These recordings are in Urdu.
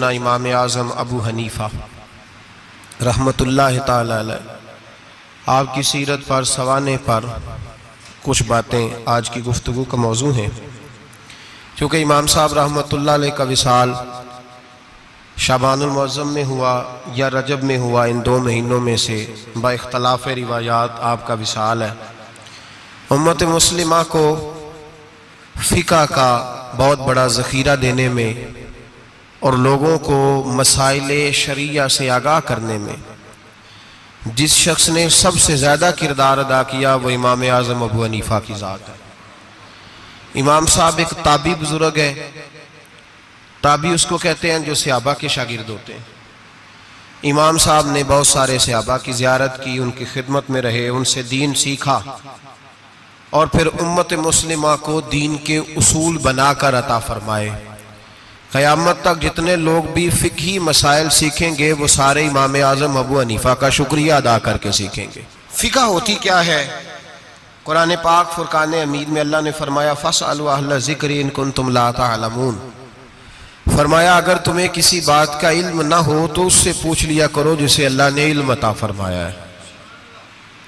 اپنا امام اعظم ابو حنیفہ رحمۃ اللہ تعالی علیہ، آپ کی سیرت پر سوانح پر کچھ باتیں آج کی گفتگو کا موضوع ہیں۔ چونکہ امام صاحب رحمۃ اللہ علیہ کا وصال شعبان المعظم میں ہوا یا رجب میں ہوا، ان دو مہینوں میں سے با اختلاف روایات آپ کا وصال ہے۔ امت مسلمہ کو فقہ کا بہت بڑا ذخیرہ دینے میں اور لوگوں کو مسائل شرعیہ سے آگاہ کرنے میں جس شخص نے سب سے زیادہ کردار ادا کیا وہ امام اعظم ابو حنیفہ کی ذات ہے۔ امام صاحب ایک تابعی بزرگ ہے، تابعی اس کو کہتے ہیں جو صحابہ کے شاگرد ہوتے ہیں۔ امام صاحب نے بہت سارے صحابہ کی زیارت کی، ان کی خدمت میں رہے، ان سے دین سیکھا اور پھر امت مسلمہ کو دین کے اصول بنا کر عطا فرمائے۔ قیامت تک جتنے لوگ بھی فقہی مسائل سیکھیں گے وہ سارے امام اعظم ابو حنیفہ کا شکریہ ادا کر کے سیکھیں گے۔ فقہ ہوتی کیا ہے؟ قرآن پاک فرقان حمید میں اللہ نے فرمایا فَاسْأَلُوا أَهْلَ الذِّكْرِ إِن كُنتُمْ لَا تَعْلَمُونَ، فرمایا اگر تمہیں کسی بات کا علم نہ ہو تو اس سے پوچھ لیا کرو جسے اللہ نے علم عطا فرمایا ہے۔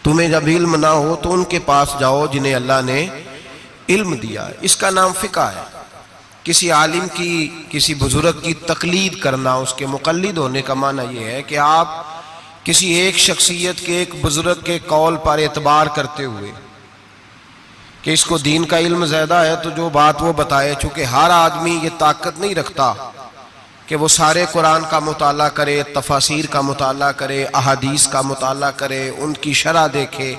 تمہیں جب علم نہ ہو تو ان کے پاس جاؤ جنہیں اللہ نے علم دیا ہے۔ اس کا نام فقہ ہے۔ کسی عالم کی، کسی بزرگ کی تقلید کرنا، اس کے مقلد ہونے کا معنی یہ ہے کہ آپ کسی ایک شخصیت کے، ایک بزرگ کے قول پر اعتبار کرتے ہوئے کہ اس کو دین کا علم زیادہ ہے تو جو بات وہ بتائے، چونکہ ہر آدمی یہ طاقت نہیں رکھتا کہ وہ سارے قرآن کا مطالعہ کرے، تفاسیر کا مطالعہ کرے، احادیث کا مطالعہ کرے، ان کی شرح دیکھے،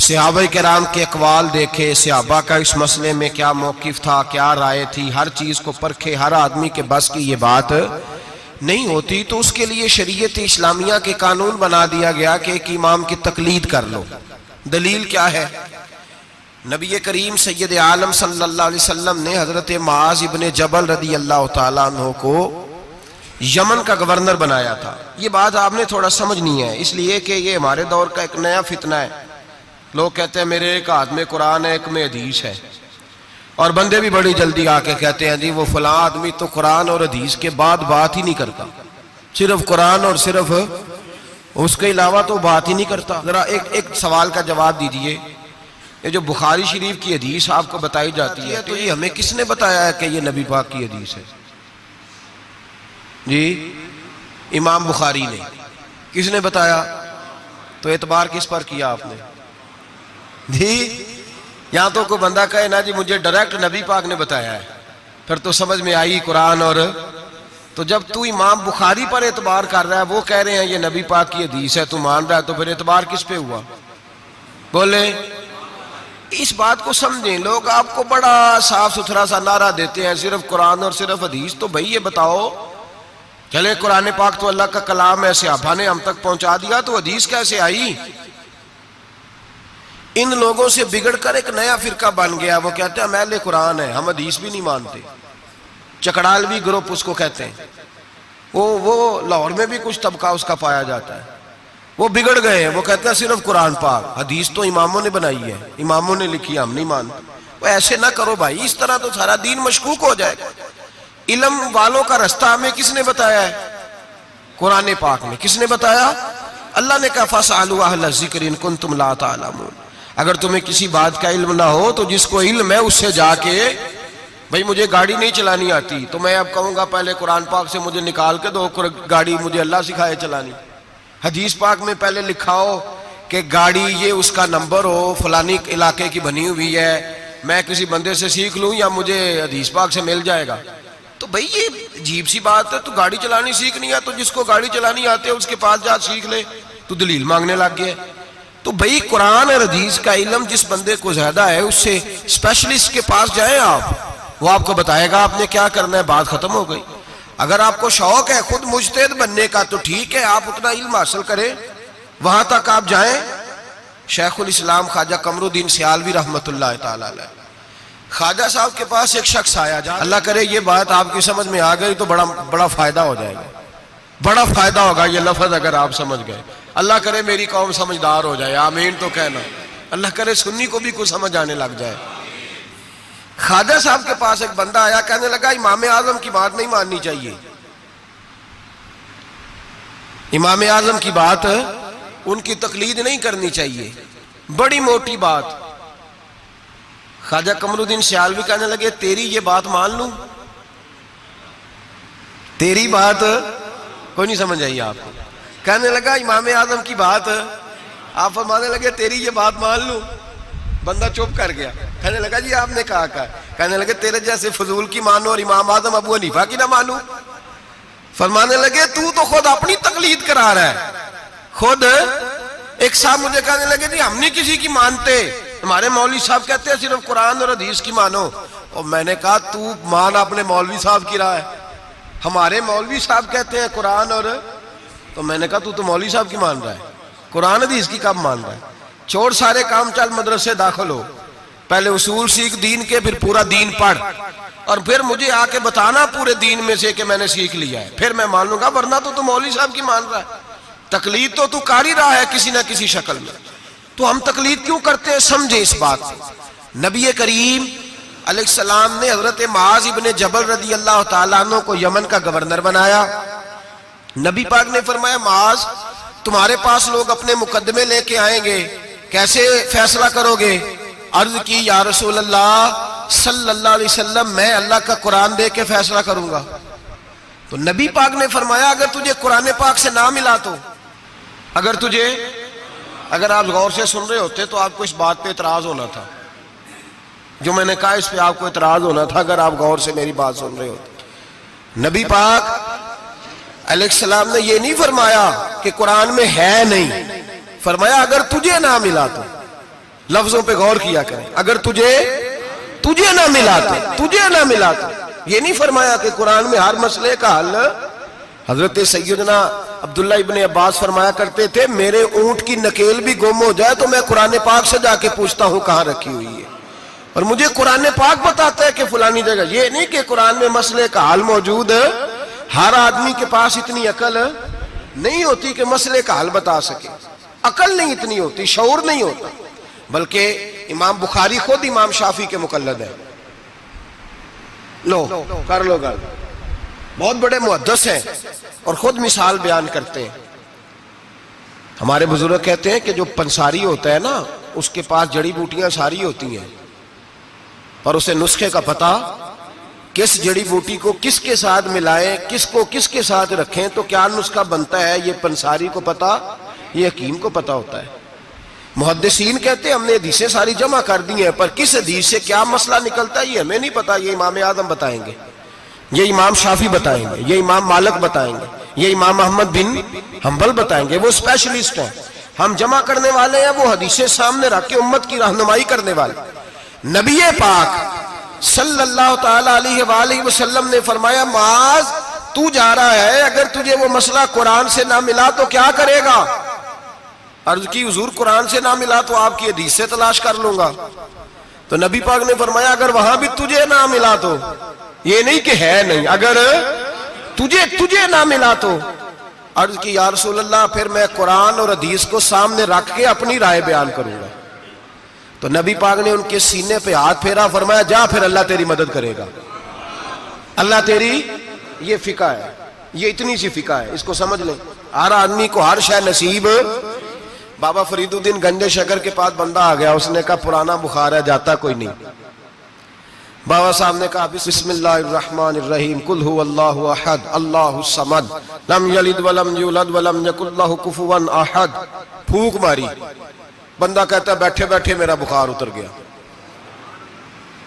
صحابہ کرام کے اقوال دیکھے، صحابہ کا اس مسئلے میں کیا موقف تھا، کیا رائے تھی، ہر چیز کو پرکھے۔ ہر آدمی کے بس کی یہ بات نہیں ہوتی، تو اس کے لیے شریعت اسلامیہ کے قانون بنا دیا گیا کہ ایک امام کی تقلید کر لو۔ دلیل کیا ہے؟ نبی کریم سید عالم صلی اللہ علیہ وسلم نے حضرت معاذ ابن جبل رضی اللہ تعالیٰ عنہ کو یمن کا گورنر بنایا تھا۔ یہ بات آپ نے تھوڑا سمجھنی ہے، اس لیے کہ یہ ہمارے دور کا ایک نیا فتنہ ہے۔ لوگ کہتے ہیں میرے ایک ہاتھ میں قرآن ہے، ایک میں حدیث ہے، اور بندے بھی بڑی جلدی آ کے کہتے ہیں جی وہ فلاں آدمی تو قرآن اور حدیث کے بعد بات ہی نہیں کرتا، صرف قرآن اور صرف اس کے علاوہ تو بات ہی نہیں کرتا۔ ذرا ایک سوال کا جواب دیجئے، یہ جو بخاری شریف کی حدیث آپ کو بتائی جاتی ہے تو یہ ہمیں کس نے بتایا ہے کہ یہ نبی پاک کی حدیث ہے؟ جی امام بخاری نے۔ کس نے بتایا؟ تو اعتبار کس پر کیا آپ نے؟ جی یہاں تو کوئی بندہ کہے نا جی مجھے ڈائریکٹ نبی پاک نے بتایا ہے، پھر تو سمجھ میں آئی قرآن اور تو جب تو امام بخاری پر اعتبار کر رہا ہے، وہ کہہ رہے ہیں یہ نبی پاک کی حدیث ہے، تو مان رہا ہے، تو پھر اعتبار کس پہ ہوا؟ بولے اس بات کو سمجھیں۔ لوگ آپ کو بڑا صاف ستھرا سا نعرہ دیتے ہیں صرف قرآن اور صرف حدیث، تو بھئی یہ بتاؤ چلے قرآن پاک تو اللہ کا کلام ہے، صحابہ نے ہم تک پہنچا دیا، تو حدیث کیسے آئی؟ ان لوگوں سے بگڑ کر ایک نیا فرقہ بن گیا، وہ کہتے ہیں ہم اہل قرآن ہیں، ہم حدیث بھی نہیں مانتے۔ چکڑالوی گروپ اس کو کہتے ہیں۔ وہ لاہور میں بھی کچھ طبقہ اس کا پایا جاتا ہے، وہ بگڑ گئے ہیں، وہ کہتے ہیں صرف قرآن پاک، حدیث تو اماموں نے بنائی ہے، اماموں نے لکھی ہے، ہم نہیں مانتے۔ وہ ایسے نہ کرو بھائی، اس طرح تو سارا دین مشکوک ہو جائے گا۔ علم والوں کا رستہ ہمیں کس نے بتایا ہے؟ قرآن پاک میں۔ کس نے بتایا؟ اللہ نے کہا فَاسْأَلُوا أَهْلَ الذِّكْرِ إِن كُنتُمْ لَا تَعْلَمُونَ۔ اگر تمہیں کسی بات کا علم نہ ہو تو جس کو علم ہے اس سے جا کے، بھئی مجھے گاڑی نہیں چلانی آتی تو میں اب کہوں گا پہلے قرآن پاک سے مجھے نکال کے دو گاڑی، مجھے اللہ سکھائے چلانی۔ حدیث پاک میں پہلے لکھا ہو کہ گاڑی یہ اس کا نمبر ہو، فلانی علاقے کی بنی ہوئی ہے، میں کسی بندے سے سیکھ لوں یا مجھے حدیث پاک سے مل جائے گا؟ تو بھئی یہ عجیب سی بات ہے۔ تو گاڑی چلانی سیکھنی ہے تو جس کو گاڑی چلانی آتے ہے اس کے پاس جا سیکھ لے، تو دلیل مانگنے لگ گیا۔ تو بھئی قرآن اور حدیث کا علم جس بندے کو زیادہ ہے اس سے اسپیشلسٹ کے پاس جائیں آپ، وہ آپ کو بتائے گا آپ نے کیا کرنا ہے، بات ختم ہو گئی۔ اگر آپ کو شوق ہے خود مجتہد بننے کا تو ٹھیک ہے، آپ اتنا علم حاصل کریں، وہاں تک آپ جائیں۔ شیخ الاسلام خواجہ قمر الدین سیالوی رحمۃ اللہ تعالی علیہ، خواجہ صاحب کے پاس ایک شخص آیا، اللہ کرے یہ بات آپ کی سمجھ میں آ گئی تو بڑا فائدہ ہو جائے گا، بڑا فائدہ ہوگا یہ لفظ اگر آپ سمجھ گئے۔ اللہ کرے میری قوم سمجھدار ہو جائے، آمین تو کہنا۔ اللہ کرے سنی کو بھی کچھ سمجھ آنے لگ جائے۔ خواجہ صاحب کے پاس ایک بندہ آیا، کہنے لگا امام اعظم کی بات نہیں ماننی چاہیے۔ امام اعظم کی بات ان کی تقلید نہیں کرنی چاہیے، بڑی موٹی بات۔ خواجہ قمر الدین سیالوی کہنے لگے تیری یہ بات مان لوں؟ تیری بات کوئی نہیں سمجھ آئی آپ کو؟ کہنے لگا امام اعظم کی بات، آپ فرمانے لگے تیری یہ بات مان لوں؟ بندہ چپ کر گیا، کہنے لگا جی آپ نے کہا کہنے لگے تیرے جیسے فضول کی مانو اور امام اعظم ابو حنیفہ کی نہ مانو؟ فرمانے لگے تو خود اپنی تقلید کرا رہا ہے۔ خود ایک صاحب مجھے کہنے لگے جی ہم نہیں کسی کی مانتے، ہمارے مولوی صاحب کہتے ہیں صرف قرآن اور حدیث کی مانو۔ اور میں نے کہا تو مان اپنے مولوی صاحب کی رائے، ہمارے مولوی صاحب کہتے ہیں قرآن اور، تو میں نے کہا تو مولوی صاحب کی مان رہا ہے، قرآن حدیث کی کب مان رہا ہے؟ چھوڑ سارے کام، چل مدرسے داخل ہو، پہلے اصول سیکھ دین کے، پھر پورا دین پڑھ، اور پھر مجھے آ کے بتانا پورے دین میں سے کہ میں نے سیکھ لیا ہے، پھر میں مان لوں گا، ورنہ تو مولوی صاحب کی مان رہا ہے۔ تقلید تو کر ہی رہا ہے کسی نہ کسی شکل میں، تو ہم تقلید کیوں کرتے ہیں؟ سمجھے اس بات کو۔ نبی کریم علیہ السلام نے حضرت معاذ ابن جبل رضی اللہ تعالیٰ عنہ کو یمن کا گورنر بنایا۔ نبی پاک نے فرمایا معاذ تمہارے پاس لوگ اپنے مقدمے لے کے آئیں گے، کیسے فیصلہ کرو گے؟ عرض کی یا رسول اللہ صلی اللہ علیہ وسلم میں اللہ کا قرآن دے کے فیصلہ کروں گا۔ تو نبی پاک نے فرمایا اگر تجھے قرآن پاک سے نہ ملا تو، اگر آپ غور سے سن رہے ہوتے تو آپ کو اس بات پہ اعتراض ہونا تھا، جو میں نے کہا اس پہ آپ کو اعتراض ہونا تھا اگر آپ غور سے میری بات سن رہے ہوتے۔ نبی پاک علیہ السلام نے یہ نہیں فرمایا کہ قرآن میں ہے نہیں، فرمایا اگر تجھے نہ ملا تو، لفظوں پہ غور کیا کریں، اگر تجھے نہ ملا تو، یہ نہیں فرمایا کہ قرآن میں ہر مسئلے کا حل۔ حضرت سیدنا عبداللہ ابن عباس فرمایا کرتے تھے میرے اونٹ کی نکیل بھی گم ہو جائے تو میں قرآن پاک سے جا کے پوچھتا ہوں کہاں رکھی ہوئی ہے، اور مجھے قرآن پاک بتاتا ہے کہ فلانی جگہ۔ یہ نہیں کہ قرآن میں مسئلے کا حل موجود ہے، ہر آدمی کے پاس اتنی عقل نہیں ہوتی کہ مسئلے کا حل بتا سکے، عقل نہیں اتنی ہوتی، شعور نہیں ہوتا۔ بلکہ امام بخاری خود امام شافعی کے مقلد ہیں، لو کر لو گل، بہت بڑے محدث ہیں اور خود مثال بیان کرتے ہیں۔ ہمارے بزرگ کہتے ہیں کہ جو پنساری ہوتا ہے نا اس کے پاس جڑی بوٹیاں ساری ہوتی ہیں، اور اسے نسخے کا پتہ، کس جڑی بوٹی کو کس کے ساتھ ملائیں، کس کو کس کے ساتھ رکھیں تو کیا نسخہ بنتا ہے، یہ پنساری کو پتہ، یہ حکیم کو پتہ ہوتا ہے۔ محدثین کہتے ہیں ہم نے حدیثیں ساری جمع کر دی ہیں، پر کس حدیث سے کیا مسئلہ نکلتا ہے یہ ہمیں نہیں پتا، یہ امام اعظم بتائیں گے، یہ امام شافعی بتائیں گے، یہ امام مالک بتائیں گے، یہ امام احمد بن حنبل بتائیں گے، وہ اسپیشلسٹ ہیں، ہم جمع کرنے والے ہیں، وہ حدیثیں سامنے رکھ کے امت کی رہنمائی کرنے والے۔ نبی پاک صلی اللہ تعالی علیہ وآلہ وسلم نے فرمایا معاذ تو جا رہا ہے، اگر تجھے وہ مسئلہ قرآن سے نہ ملا تو کیا کرے گا؟ عرض کی حضور قرآن سے نہ ملا تو آپ کی حدیث سے تلاش کر لوں گا۔ تو نبی پاک نے فرمایا اگر وہاں بھی تجھے نہ ملا تو، یہ نہیں کہ ہے نہیں، اگر تجھے نہ ملا تو، عرض کی یا رسول اللہ پھر میں قرآن اور حدیث کو سامنے رکھ کے اپنی رائے بیان کروں گا۔ تو نبی پاک نے ان کے سینے پہ ہاتھ پھیرا، فرمایا جا پھر اللہ تیری مدد کرے گا، اللہ تیری، یہ فقہ ہے، یہ اتنی سی فقہ ہے، اس کو سمجھ لیں۔ ہر آدمی کو ہر شے نصیب۔ بابا فرید الدین گنج شکر کے پاس بندہ آ گیا، اس نے کہا پرانا بخار ہے جاتا کوئی نہیں۔ بابا صاحب نے کہا بسم اللہ الرحمن الرحیم قل هو اللہ احد اللہ الصمد لم یلد ولم یولد ولم یکن لہ کفوا احد، پھونک ماری، بندہ کہتا ہے بیٹھے بیٹھے میرا بخار اتر گیا۔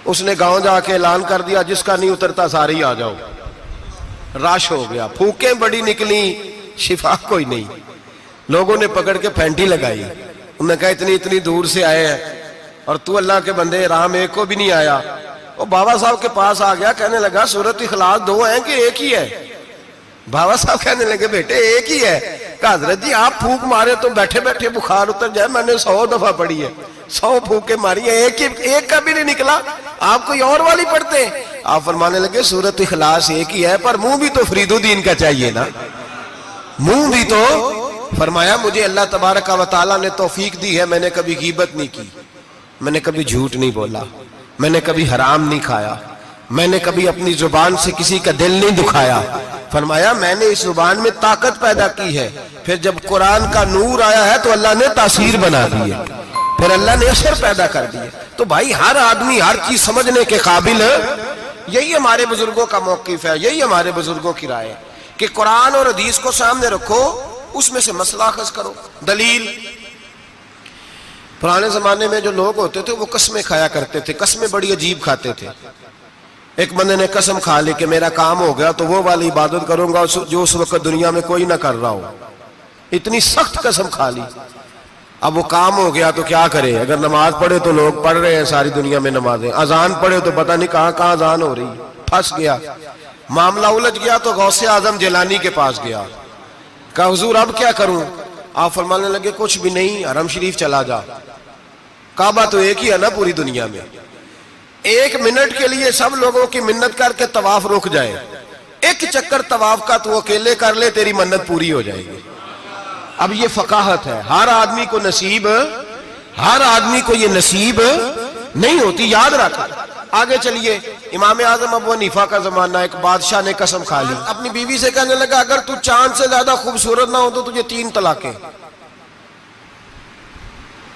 اس نے گاؤں جا کے اعلان کر دیا جس کا نہیں اترتا سارے ہی آ جاؤ، رش ہو گیا، پھونکیں بڑی نکلی، شفا کوئی نہیں۔ لوگوں نے پکڑ کے پھینٹی لگائی، انہوں نے کہا اتنی دور سے آئے ہیں اور تو اللہ کے بندے رام ایک کو بھی نہیں آیا۔ وہ بابا صاحب کے پاس آ گیا، کہنے لگا سورۃ اخلاص دو ہیں کہ ایک ہی ہے؟ بابا صاحب کہنے لگے بیٹے ایک ہی ہے۔ کہا حضرت جی آپ پھونک مارے تو بیٹھے بیٹھے بخار اتر جائے، میں نے 100 دفعہ پڑھی ہے، 100 پھونکیں ماری ہیں، ایک کا بھی نہیں نکلا، آپ کوئی اور والی پڑھتے ہیں؟ آپ فرمانے لگے سورۃ اخلاص ایک ہی ہے، پر منہ بھی تو فرید الدین کا چاہیے نا، منہ بھی تو۔ فرمایا مجھے اللہ تبارک و تعالیٰ نے توفیق دی ہے، میں نے کبھی غیبت نہیں کی، میں نے کبھی جھوٹ نہیں بولا، میں نے کبھی حرام نہیں کھایا، میں نے کبھی اپنی زبان سے کسی کا دل نہیں دکھایا، فرمایا میں نے اس زبان میں طاقت پیدا کی ہے، پھر جب قرآن کا نور آیا ہے تو اللہ نے تاثیر بنا دی ہے، پھر اللہ نے اثر پیدا کر دی ہے۔ تو بھائی ہر آدمی ہر چیز سمجھنے کے قابل ہے۔ یہی ہمارے بزرگوں کا موقف ہے، یہی ہمارے بزرگوں کی رائے ہے کہ قرآن اور حدیث کو سامنے رکھو، اس میں سے مسئلہ اخذ کرو۔ دلیل، پرانے زمانے میں جو لوگ ہوتے تھے وہ قسمیں کھایا کرتے تھے، قسمیں بڑی عجیب کھاتے تھے۔ ایک بندے نے قسم کھا لی کہ میرا کام ہو گیا تو وہ والی عبادت کروں گا جو اس وقت دنیا میں کوئی نہ کر رہا ہو، اتنی سخت قسم کھا لی۔ اب وہ کام ہو گیا تو کیا کرے؟ اگر نماز پڑھے تو لوگ پڑھ رہے ہیں ساری دنیا میں نمازیں، اذان پڑھے تو پتہ نہیں کہاں کہاں اذان ہو رہی، پھنس گیا، معاملہ الجھ گیا تو غوث اعظم جیلانی کے پاس گیا، کہا حضور اب کیا کروں؟ آپ فرمانے لگے کچھ بھی نہیں، حرم شریف چلا جا، کعبہ تو ایک ہی ہے نا پوری دنیا میں، 1 منٹ کے لیے سب لوگوں کی منت کر کے طواف رک جائے، ایک چکر طواف کا تو اکیلے کر لے، تیری منت پوری ہو جائے گی۔ اب یہ فقاہت ہے، ہر آدمی کو یہ نصیب نہیں ہوتی، یاد رکھ۔ آگے چلیے، امام اعظم ابو حنیفہ کا زمانہ، ایک بادشاہ نے قسم کھا لی، اپنی بیوی سے کہنے لگا اگر تو چاند سے زیادہ خوبصورت نہ ہو تو تجھے 3 طلاقیں۔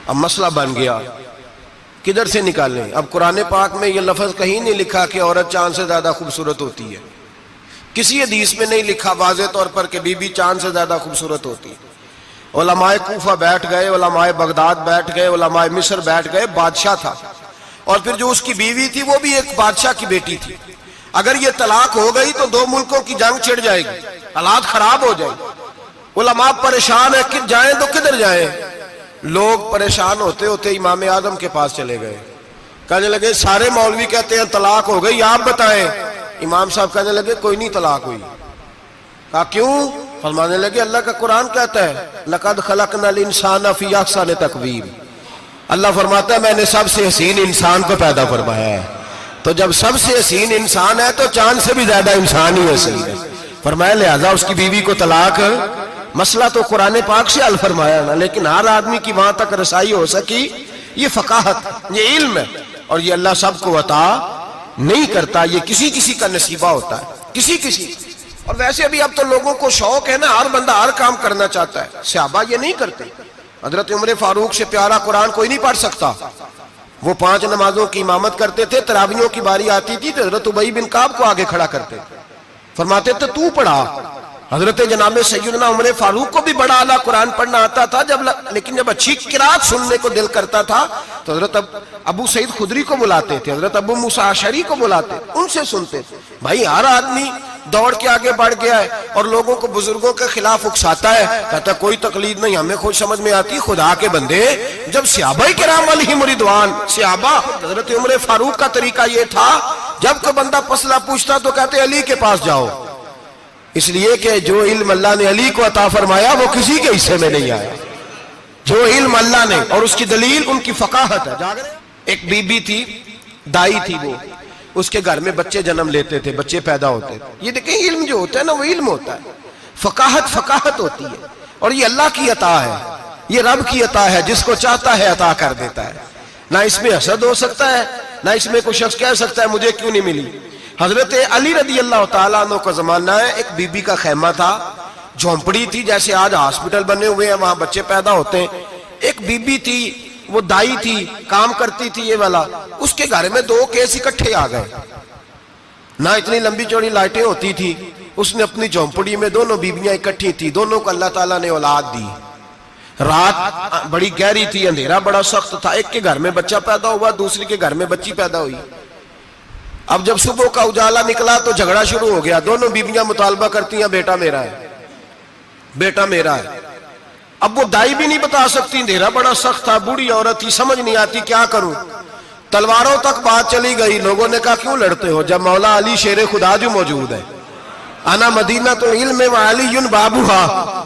اب مسئلہ بن گیا، کدھر سے نکالیں؟ اب قرآن پاک میں یہ لفظ کہیں نہیں لکھا کہ عورت چاند سے زیادہ خوبصورت ہوتی ہے، کسی حدیث میں نہیں لکھا واضح طور پر کہ بی بی چاند سے زیادہ خوبصورت ہوتی ہے۔ علماء کوفہ بیٹھ گئے، علماء بغداد بیٹھ گئے، علماء مصر بیٹھ گئے، بادشاہ تھا، اور پھر جو اس کی بیوی تھی وہ بھی ایک بادشاہ کی بیٹی تھی، اگر یہ طلاق ہو گئی تو 2 ملکوں کی جنگ چھڑ جائے گی، حالات خراب ہو جائے گی۔ علماء پریشان ہیں کہ جائیں تو کدھر جائیں؟ لوگ پریشان ہوتے ہوتے امام اعظم کے پاس چلے گئے، کہنے لگے سارے مولوی کہتے ہیں طلاق ہو گئی، آپ بتائیں۔ امام صاحب کہنے لگے کوئی نہیں طلاق ہوئی۔ کہا کیوں؟ فرمانے لگے اللہ کا قرآن کہتا ہے لَقَدْ خَلَقْنَا الْإِنسَانَ فِي أَحْسَنِ تَقْوِيمٍ، اللہ فرماتا ہے میں نے سب سے حسین انسان کو پیدا فرمایا ہے، تو جب سب سے حسین انسان ہے تو چاند سے بھی زیادہ انسان ہی حسین ہے، فرمایا لہذا اس کی بیوی کو طلاق۔ مسئلہ تو قرآن پاک سے حل فرمایا نا، لیکن ہر آدمی کی وہاں تک رسائی ہو سکی، یہ فقاہت، یہ علم ہے، اور یہ اللہ سب کو عطا نہیں کرتا، یہ کسی کسی کا نصیبہ ہوتا ہے، کسی۔ اور ویسے بھی اب تو لوگوں کو شوق ہے نا، ہر بندہ ہر کام کرنا چاہتا ہے، صحابہ یہ نہیں کرتے۔ حضرت عمر فاروق سے پیارا قرآن کوئی نہیں پڑھ سکتا، وہ 5 نمازوں کی امامت کرتے تھے، تراویحوں کی باری آتی تھی تو حضرت ابی بن کعب کو آگے کھڑا کرتے، فرماتے تھے تو پڑھا۔ حضرت جناب سیدنا عمر فاروق کو بھی بڑا اعلیٰ قرآن پڑھنا آتا تھا، لیکن جب اچھی قرات سننے کو دل کرتا تھا تو حضرت ابو سعید خدری کو بلاتے تھے، حضرت ابو موسیٰ اشعری کو بلاتے، ان سے سنتے تھے۔ بھائی ہر آدمی دوڑ کے آگے بڑھ گیا ہے اور لوگوں کو بزرگوں کے خلاف اکساتا ہے، کہتا کوئی تقلید نہیں، ہمیں خود سمجھ میں آتی۔ خدا کے بندے، جب صحابہ کرام علیہم رضوان، صحابہ، حضرت عمر فاروق کا طریقہ یہ تھا جب کوئی بندہ مسئلہ پوچھتا تو کہتے علی کے پاس جاؤ، اس لیے کہ جو علم اللہ نے علی کو عطا فرمایا وہ کسی کے حصے میں نہیں آیا، جو علم اللہ نے، اور اس کی دلیل ان کی فقاہت ہے۔ ایک بی بی تھی، دائی تھی، وہ اس کے گھر میں بچے جنم لیتے تھے، بچے پیدا ہوتے تھے۔ یہ دیکھیں علم جو ہوتا ہے نا وہ علم ہوتا ہے، فقاہت ہوتی ہے، اور یہ اللہ کی عطا ہے، یہ رب کی عطا ہے، جس کو چاہتا ہے عطا کر دیتا ہے۔ نہ اس میں حسد ہو سکتا ہے، نہ اس میں کوئی شخص کہہ سکتا ہے مجھے کیوں نہیں ملی۔ حضرت علی رضی اللہ تعالیٰ عنہ کا زمانہ ہے، ایک بی بی کا خیمہ تھا، جھونپڑی تھی، جیسے آج ہاسپٹل بنے ہوئے ہیں وہاں بچے پیدا ہوتے ہیں۔ ایک بی بی تھی، وہ دائی تھی، کام کرتی تھی یہ والا، اس کے گھر میں 2 کیس اکٹھے آ گئے، نہ اتنی لمبی چوڑی لائٹیں ہوتی تھی، اس نے اپنی جھونپڑی میں دونوں بیویاں اکٹھی تھی، دونوں کو اللہ تعالیٰ نے اولاد دی۔ رات بڑی گہری تھی، اندھیرا بڑا سخت تھا، ایک کے گھر میں بچہ پیدا ہوا، دوسری کے گھر میں بچی پیدا ہوئی۔ اب جب صبح کا اجالا نکلا تو جھگڑا شروع ہو گیا، دونوں بیویاں مطالبہ کرتی ہیں بیٹا میرا ہے، بیٹا میرا ہے۔ اب وہ دائی بھی نہیں بتا سکتی، اندھیرا بڑا سخت تھا، بوڑھی عورت تھی، سمجھ نہیں آتی کیا کروں۔ تلواروں تک بات چلی گئی، لوگوں نے کہا کیوں لڑتے ہو جب مولا علی شیر خدا جو موجود ہے، انا مدینہ تو علم و علی بابوہا،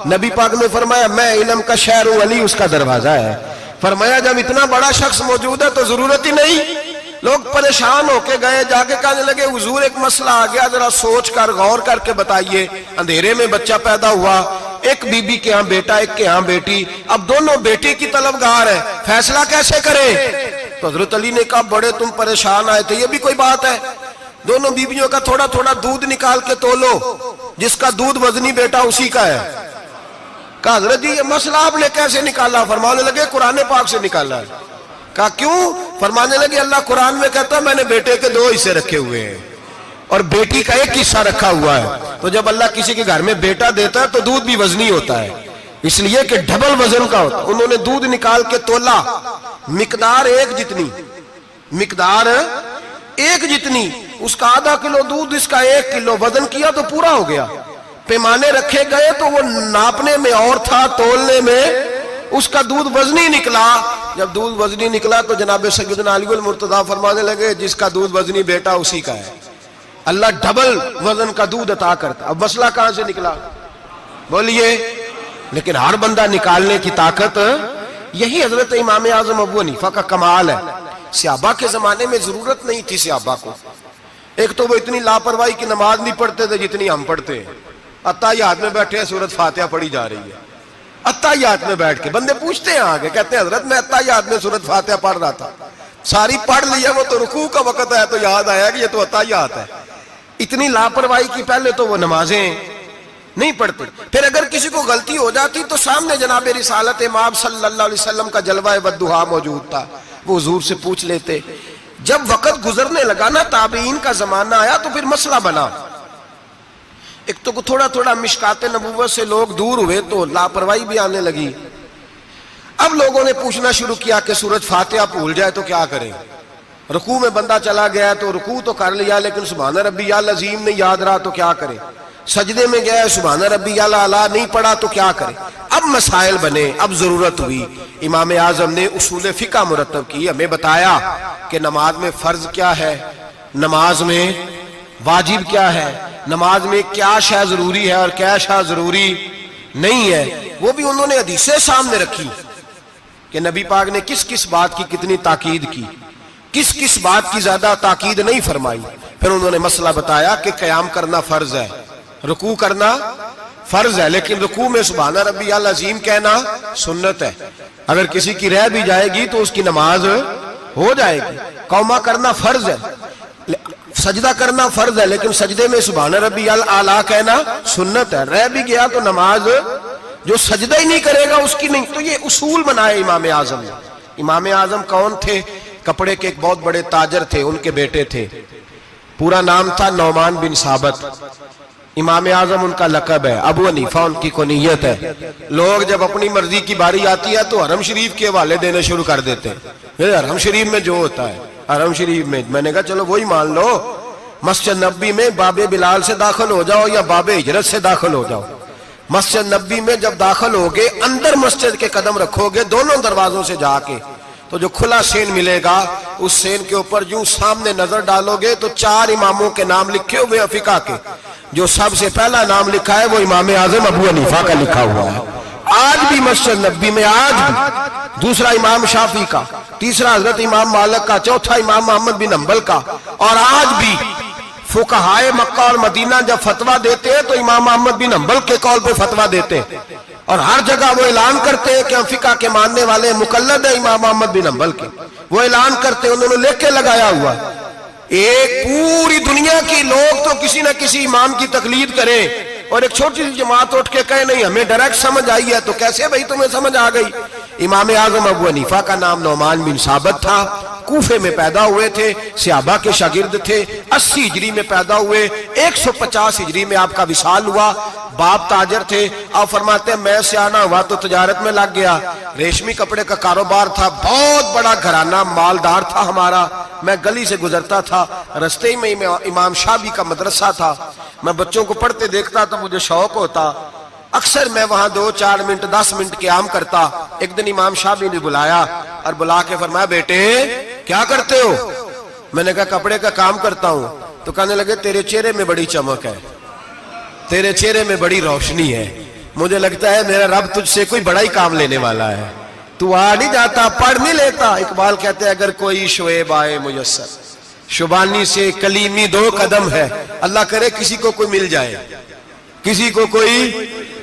نبی پاک نے فرمایا میں علم کا شہر ہوں، علی اس کا دروازہ ہے۔ فرمایا جب اتنا بڑا شخص موجود ہے تو ضرورت ہی نہیں۔ لوگ پریشان ہو کے گئے، جا کے کہنے لگے حضور ایک مسئلہ آ گیا، ذرا سوچ کر غور کر کے بتائیے۔ اندھیرے میں بچہ پیدا ہوا، ایک بی بی کے ہاں بیٹا، ایک کے ہاں بیٹی، اب دونوں بیٹے کی طلبگار ہیں، فیصلہ کیسے کریں؟ تو حضرت علی نے کہا بڑے تم پریشان آئے تھے، یہ بھی کوئی بات ہے؟ دونوں بیویوں کا تھوڑا تھوڑا دودھ نکال کے تولو، جس کا دودھ وزنی بیٹا اسی کا ہے. کہا حضرت جی یہ مسئلہ آپ نے کیسے نکالا؟ فرمانے لگے قرآن پاک سے نکالا ہے. کہا کیوں؟ فرمانے لگے اللہ قرآن میں کہتا ہے میں نے بیٹے کے 2 حصے رکھے ہوئے ہیں اور بیٹی کا 1 حصہ رکھا ہوا ہے. تو جب اللہ کسی کے گھر میں بیٹا دیتا ہے تو دودھ بھی وزنی ہوتا ہے، اس لیے کہ ڈبل وزن کا ہوتا ہے. انہوں نے دودھ نکال کے تولا، مقدار 1 جتنی، مقدار 1 جتنی، اس کا ½ کلو دودھ، اس کا 1 کلو، وزن کیا تو پورا ہو گیا. پیمانے رکھے گئے تو وہ ناپنے میں اور تھا، تولنے میں اس کا دودھ وزنی نکلا. جب دودھ وزنی نکلا تو جناب سیدنا علی المرتضیٰ فرمانے لگے جس کا دودھ وزنی بیٹا اسی کا ہے. اللہ ڈبل وزن کا دودھ عطا کرتا. اب مسئلہ کہاں سے نکلا بولیے؟ لیکن ہر بندہ نکالنے کی طاقت، یہی حضرت امام اعظم ابو حنیفہ کا کمال ہے. صحابہ کے زمانے میں ضرورت نہیں تھی صحابہ کو. ایک تو وہ اتنی لاپرواہی کی نماز نہیں پڑھتے تھے جتنی ہم پڑھتے ہیں. اتحیات میں بیٹھے ہیں، سورۃ فاتحہ پڑھی جا رہی ہے. اتحیات میں بیٹھ کے بندے پوچھتے ہیں آگے، کہتے ہیں حضرت میں اتحیات میں سورۃ فاتحہ پڑھ رہا تھا، ساری پڑھ لیا، وہ تو رکوع کا وقت ہے تو یاد آیا کہ یہ تو اتحیات ہے. اتنی لاپرواہی کی پہلے تو وہ نمازیں نہیں پڑھتے. پھر اگر کسی کو غلطی ہو جاتی تو سامنے جناب رسالت امام صلی اللہ علیہ وسلم کا جلوہ والضحیٰ موجود تھا، وہ حضور سے پوچھ لیتے. جب وقت گزرنے لگا نا، تابعین کا زمانہ آیا تو پھر مسئلہ بنا. ایک تو تھوڑا تھوڑا مشکات نبوت سے لوگ دور ہوئے تو لاپرواہی بھی آنے لگی. اب لوگوں نے پوچھنا شروع کیا کہ سورۃ فاتحہ بھول جائے تو کیا کریں؟ رکوع میں بندہ چلا گیا تو رکوع تو کر لیا لیکن سبحان ربی العظیم نہیں یاد رہا تو کیا کرے؟ سجدے میں گیا سبحان ربی الاعلیٰ نہیں پڑھا تو کیا کرے؟ اب مسائل بنے، اب ضرورت ہوئی. امام اعظم نے اصول فقہ مرتب کی، ہمیں بتایا کہ نماز میں فرض کیا ہے، نماز میں واجب کیا ہے، نماز میں کیا شے ضروری ہے اور کیا شے ضروری نہیں ہے. وہ بھی انہوں نے حدیثیں سامنے رکھی کہ نبی پاک نے کس کس بات کی کتنی تاکید کی، کس کس بات کی زیادہ تاکید نہیں فرمائی. پھر انہوں نے مسئلہ بتایا کہ قیام کرنا فرض ہے، رکوع کرنا فرض ہے، لیکن رکوع میں سبحان ربی العظیم کہنا سنت ہے. اگر کسی کی رہ بھی جائے گی تو اس کی نماز ہو جائے گی. قوما کرنا فرض ہے، سجدہ کرنا فرض ہے، لیکن سجدے میں سبحان ربی الاعلیٰ کہنا سنت ہے. رہ بھی گیا تو نماز، جو سجدہ ہی نہیں کرے گا اس کی نہیں. تو یہ اصول بنائے امام اعظم نے. امام اعظم کون تھے؟ کپڑے کے ایک بہت بڑے تاجر تھے، ان کے بیٹے تھے، پورا نام تھا نعمان بن ثابت. امام اعظم ان کا لقب ہے، ابو حنیفہ ان کی کنیت ہے. لوگ جب اپنی مرضی کی باری آتی ہے تو حرم شریف کے حوالے دینے شروع کر دیتے ہیں. حرم شریف میں جو ہوتا ہے، حرم شریف میں نے کہا چلو وہی مان لو. مسجد نبی میں باب بلال سے داخل ہو جاؤ یا باب ہجرت سے داخل ہو جاؤ. مسجد نبی میں جب داخل ہوگے، اندر مسجد کے قدم رکھو گے دونوں دروازوں سے جا کے، تو جو کھلا سین ملے گا اس سین کے اوپر یوں سامنے نظر ڈالو گے تو 4 اماموں کے نام لکھے ہوئے فقہ کے. جو سب سے پہلا نام لکھا ہے وہ امام اعظم ابو حنیفہ کا لکھا ہوا ہے. آج بھی مسجد نبی میں، آج بھی. دوسرا امام شافعی کا، تیسرا حضرت امام مالک کا، چوتھا امام محمد بن حنبل کا. اور آج بھی فقہائے مکہ اور مدینہ جب فتویٰ دیتے ہیں تو امام محمد بن حنبل کے قول پہ فتویٰ دیتے ہیں. اور ہر جگہ وہ اعلان کرتے ہیں کہ ہم فقہ کے ماننے والے مقلد ہیں امام محمد بن حنبل کے. وہ اعلان کرتے ہیں، انہوں نے لکھ کے لگایا ہوا. ایک پوری دنیا کی لوگ تو کسی نہ کسی امام کی تقلید کریں اور ایک چھوٹی سی جماعت اٹھ کے کہے نہیں ہمیں ڈائریکٹ سمجھ آئی ہے. تو کیسے بھائی تمہیں سمجھ آ گئی؟ امام اعظم ابو حنیفہ کا نام نعمان بن ثابت تھا، کوفے میں پیدا ہوئے تھے، صحابہ کے شاگرد تھے. 80 ہجری میں پیدا ہوئے، 150 ہجری میں آپ کا وصال ہوا. باپ تاجر تھے. آپ فرماتے ہیں میں سیانا ہوا تو تجارت میں لگ گیا. ریشمی کپڑے کا کاروبار تھا، بہت بڑا گھرانہ مالدار تھا ہمارا. میں گلی سے گزرتا تھا، رستے میں امام شافعی کا مدرسہ تھا. میں بچوں کو پڑھتے دیکھتا تو مجھے شوق ہوتا. اکثر میں وہاں 2-4 منٹ 10 منٹ قیام کرتا. ایک دن امام شافعی نے بلایا اور بلا کے فرمایا بیٹے کیا کرتے ہو؟ میں نے کہا کپڑے کا کام کرتا ہوں. تو کہنے لگے تیرے چہرے میں بڑی چمک ہے، تیرے چہرے میں بڑی روشنی ہے، مجھے لگتا ہے میرا رب تجھ سے کوئی بڑا ہی کام لینے والا ہے. تو آ نہیں جاتا، پڑھ نہیں لیتا. اقبال کہتے ہیں اگر کوئی شعیب آئے میسر، شبانی سے کلیمی 2 قدم ہے. اللہ کرے کسی کو کوئی مل جائے، کسی کو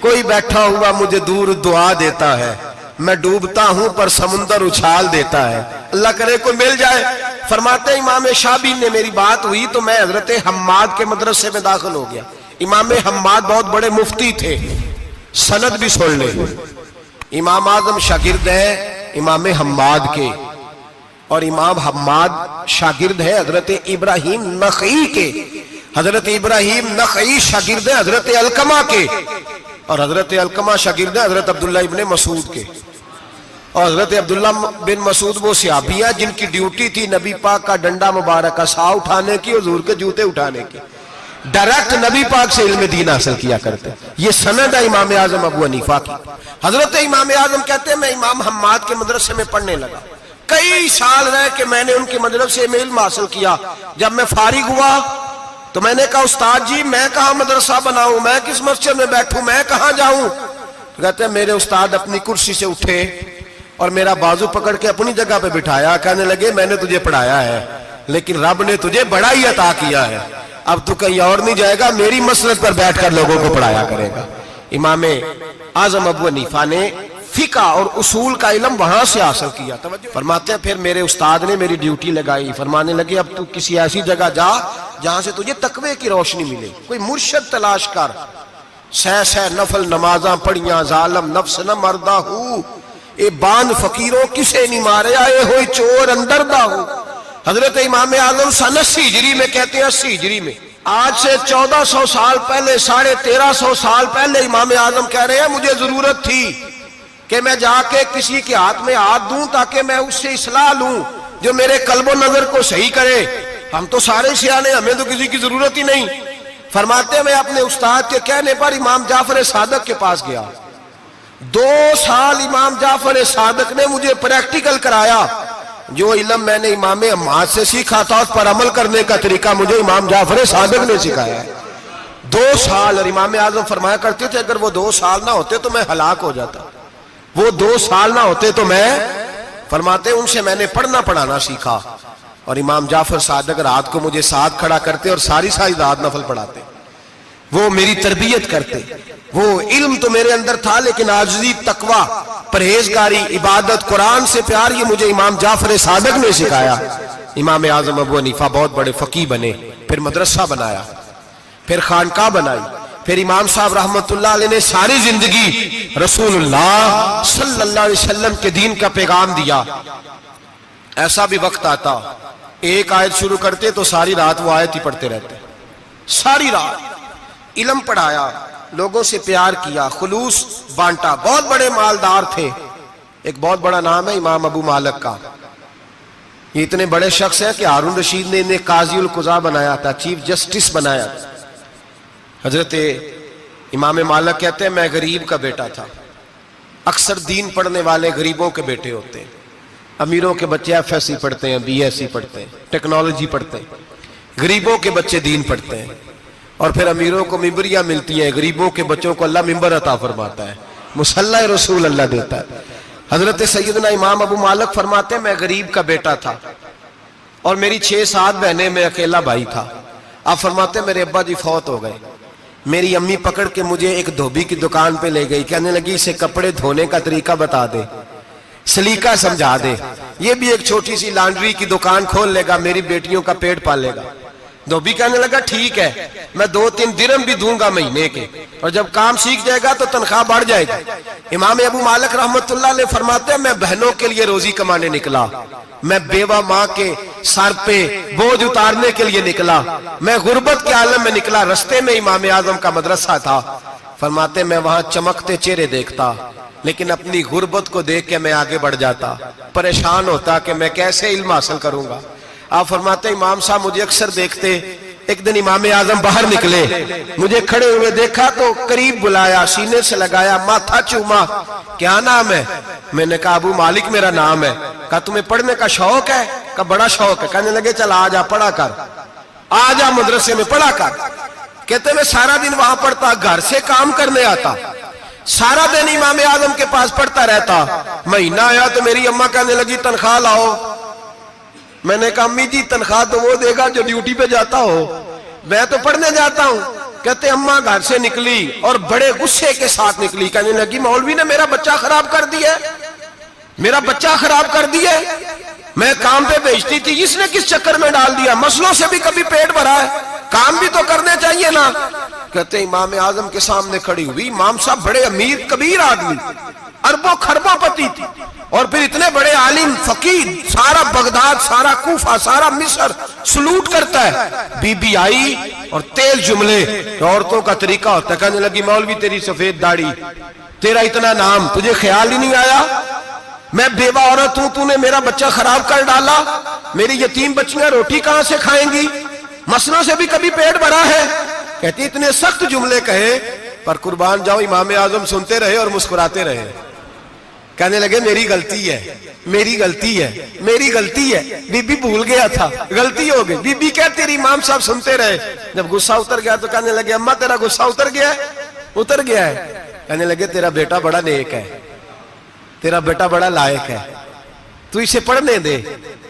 کوئی بیٹھا ہوا مجھے دور دعا دیتا ہے. میں ڈوبتا ہوں پر سمندر اچھال دیتا ہے. اللہ کرے کوئی مل جائے. فرماتے ہیں امام شافعی نے میری بات ہوئی تو میں حضرت حماد کے مدرسے میں داخل ہو گیا. امام حماد بہت بڑے مفتی تھے، سند بھی سن لے۔ امام اعظم شاگرد ہیں امام حماد کے، اور امام حماد شاگرد ہیں حضرت ابراہیم نخعی کے۔ حضرت ابراہیم نخعی شاگرد ہیں حضرت علقمہ کے، اور حضرت علقمہ شاگرد ہیں حضرت عبداللہ ابن مسعود کے۔ اور حضرت عبداللہ بن مسعود وہ صحابی ہیں جن کی ڈیوٹی تھی نبی پاک کا ڈنڈا مبارک کا سا اٹھانے کی، حضور کے جوتے اٹھانے کی، ڈائریکٹ نبی پاک سے علم دین حاصل کیا کرتے۔ یہ سند ہے امام اعظم ابو حنیفہ کی۔ حضرت امام اعظم کہتے ہیں میں امام حماد کے مدرسے میں پڑھنے لگا، کئی سال رہ کے میں نے ان کے مدرسے میں علم حاصل کیا۔ جب میں فارغ ہوا تو میں نے کہا استاد جی میں کہاں مدرسہ بناؤں، میں کس مسجد میں بیٹھوں، میں کہاں جاؤں؟ کہتے ہیں میرے استاد اپنی کرسی سے اٹھے اور میرا بازو پکڑ کے اپنی جگہ پہ بٹھایا، کہنے لگے میں نے تجھے پڑھایا ہے لیکن رب نے تجھے بڑا ہی عطا کیا ہے، اب تو کہیں اور نہیں جائے گا، میری مسجد پر بیٹھ کر لوگوں کو پڑھایا کرے گا۔ امام اعظم ابو حنیفہ نے فقہ اور اصول کا علم وہاں سے حاصل کیا۔ فرماتے ہیں پھر میرے استاد نے میری ڈیوٹی لگائی، فرمانے لگے اب تو کسی ایسی جگہ جا جہاں سے تجھے تقوی کی روشنی ملے، کوئی مرشد تلاش کر، سہ نفل نمازاں پڑھیاں، ظالم نفس نہ مردہ ہو، اے باند فقیروں کسے نہیں مارے، آئے ہوئی چور اندر دا ہو۔ حضرت امام اعظم سن 80 ہجری میں کہتے ہیں، 80 ہجری میں، آج سے 1400 سال پہلے، 1350 سال پہلے امام اعظم کہہ رہے ہیں مجھے ضرورت تھی کہ میں جا کے کسی کے ہاتھ میں ہاتھ دوں تاکہ میں اس سے اصلاح لوں جو میرے قلب و نظر کو صحیح کرے۔ ہم تو سارے سیانے، ہمیں تو کسی کی ضرورت ہی نہیں۔ فرماتے میں اپنے استاد کے کہنے پر امام جعفر صادق کے پاس گیا، 2 سال امام جعفر صادق نے مجھے پریکٹیکل کرایا، جو علم میں نے امام حماد سے سیکھا تھا اس پر عمل کرنے کا طریقہ مجھے امام جعفر صادق نے سکھایا ہے۔ 2 سال، اور امام اعظم فرمایا کرتے تھے اگر وہ 2 سال نہ ہوتے تو میں ہلاک ہو جاتا، وہ 2 سال نہ ہوتے تو میں، فرماتے ان سے میں نے پڑھنا پڑھانا سیکھا، اور امام جعفر صادق رات کو مجھے ساتھ کھڑا کرتے اور ساری رات نفل پڑھاتے، وہ میری تربیت کرتے۔ وہ علم تو میرے اندر تھا لیکن عاجزی، تقوی، پرہیزگاری، عبادت، قرآن سے پیار، یہ مجھے امام جعفر صادق نے سکھایا۔ امام اعظم ابو حنیفہ بہت بڑے فقیہ بنے، پھر مدرسہ بنایا، پھر خانقاہ بنائی، پھر امام صاحب رحمت اللہ علیہ نے ساری زندگی رسول اللہ صلی اللہ علیہ وسلم کے دین کا پیغام دیا۔ ایسا بھی وقت آتا ایک آیت شروع کرتے تو ساری رات وہ آیت ہی پڑھتے رہتے، ساری رات علم پڑھایا، لوگوں سے پیار کیا، خلوص بانٹا، بہت بڑے مالدار تھے۔ ایک بہت بڑا نام ہے امام ابو مالک کا، یہ اتنے بڑے شخص ہیں کہ ہارون رشید نے انہیں قاضی القضاء بنایا تھا، چیف جسٹس بنایا۔ حضرت امام مالک کہتے ہیں میں غریب کا بیٹا تھا، اکثر دین پڑھنے والے غریبوں کے بیٹے ہوتے ہیں، امیروں کے بچے ایف ایس سی پڑھتے ہیں، بی ایس سی پڑھتے ہیں، ٹیکنالوجی پڑھتے ہیں، غریبوں کے بچے دین پڑھتے ہیں، اور پھر امیروں کو ممبریاں ملتی ہیں، غریبوں کے بچوں کو اللہ ممبر عطا فرماتا ہے، مصلی رسول اللہ دیتا ہے۔ حضرت سیدنا امام ابو مالک فرماتے ہیں میں غریب کا بیٹا تھا اور میری 6-7 بہنیں، میں اکیلا بھائی تھا۔ آپ فرماتے ہیں میرے ابا جی فوت ہو گئے، میری امی پکڑ کے مجھے ایک دھوبی کی دکان پہ لے گئی، کہنے لگی اسے کپڑے دھونے کا طریقہ بتا دے، سلیقہ سمجھا دے، یہ بھی ایک چھوٹی سی لانڈری کی دکان کھول لے گا، میری بیٹیوں کا پیٹ پال لے گا۔ دھوبی کہنے لگا ٹھیک ہے، میں 2-3 درہم بھی دوں گا مہینے کے، اور جب کام سیکھ جائے گا تو تنخواہ بڑھ جائے گی۔ امام ابو مالک رحمت اللہ علیہ فرماتے ہیں میں بہنوں کے لیے روزی کمانے نکلا، میں بیوہ ماں کے سر پہ بوجھ اتارنے کے لیے نکلا، میں غربت کے عالم میں نکلا، رستے میں امام اعظم کا مدرسہ تھا۔ فرماتے میں وہاں چمکتے چہرے دیکھتا، لیکن اپنی غربت کو دیکھ کے میں آگے بڑھ جاتا، پریشان ہوتا کہ میں کیسے علم حاصل کروں گا۔ آپ فرماتے امام صاحب مجھے اکثر دیکھتے، ایک دن امام اعظم باہر نکلے، مجھے کھڑے ہوئے دیکھا تو قریب بلایا، سینے سے لگایا، ماتھا چوما، کیا نام ہے؟ میں نے کہا ابو مالک میرا نام ہے۔ کہا تمہیں پڑھنے کا شوق ہے؟ کہا بڑا شوق ہے۔ کہنے لگے چل آجا پڑھا کر، آجا مدرسے میں پڑھا کر۔ کہتے میں سارا دن وہاں پڑھتا، گھر سے کام کرنے آتا، سارا دن امام اعظم کے پاس پڑھتا رہتا۔ مہینہ آیا تو میری اماں کہنے لگی تنخواہ لاؤ۔ میں نے کہا امی جی تنخواہ تو وہ دے گا جو ڈیوٹی پہ جاتا ہو، میں تو پڑھنے جاتا ہوں۔ کہتے اماں گھر سے نکلی اور بڑے غصے کے ساتھ نکلی، کہنے لگی مولوی نے میرا بچہ خراب کر دیا، میرا بچہ خراب کر دیا، میں کام پہ بھیجتی تھی، اس نے کس چکر میں ڈال دیا، مسلوں سے بھی کبھی پیٹ بھرا ہے، کام بھی تو کرنے چاہیے نا۔ کہتے ہیں امام اعظم کے سامنے کھڑی ہوئی. امام صاحب بڑے امیر کبیر آدمی, اربوں خربوں پتی تھی, اور پھر اتنے بڑے عالم فقیر, سارا بغداد, سارا کوفہ, سارا مصر سلوٹ کرتا ہے. بی بی آئی اور تیل جملے, عورتوں کا طریقہ ہوتا ہے. کہنے لگی مولوی تیری سفید داڑھی, تیرا اتنا نام, تجھے خیال ہی نہیں آیا میں بیوہ عورت ہوں, تو نے میرا بچہ خراب کر ڈالا, میری یتیم بچیاں روٹی کہاں سے کھائیں گی, مسلوں سے بھی کبھی پیٹ بھرا ہے. کہتی اتنے سخت جملے کہے, پر قربان جاؤ امام اعظم سنتے رہے اور مسکراتے رہے. کہنے لگے میری غلطی ہے, میری غلطی ہے, میری غلطی ہے, بی بی بھول گیا تھا, غلطی ہو گئی. بی بی کہتی تیری امام صاحب سنتے رہے. جب غصہ اتر گیا تو کہنے لگے اماں تیرا غصہ اتر گیا ہے, اتر گیا ہے. کہنے لگے تیرا بیٹا بڑا نیک ہے, تیرا بیٹا بڑا لائق ہے, تو اسے پڑھنے دے.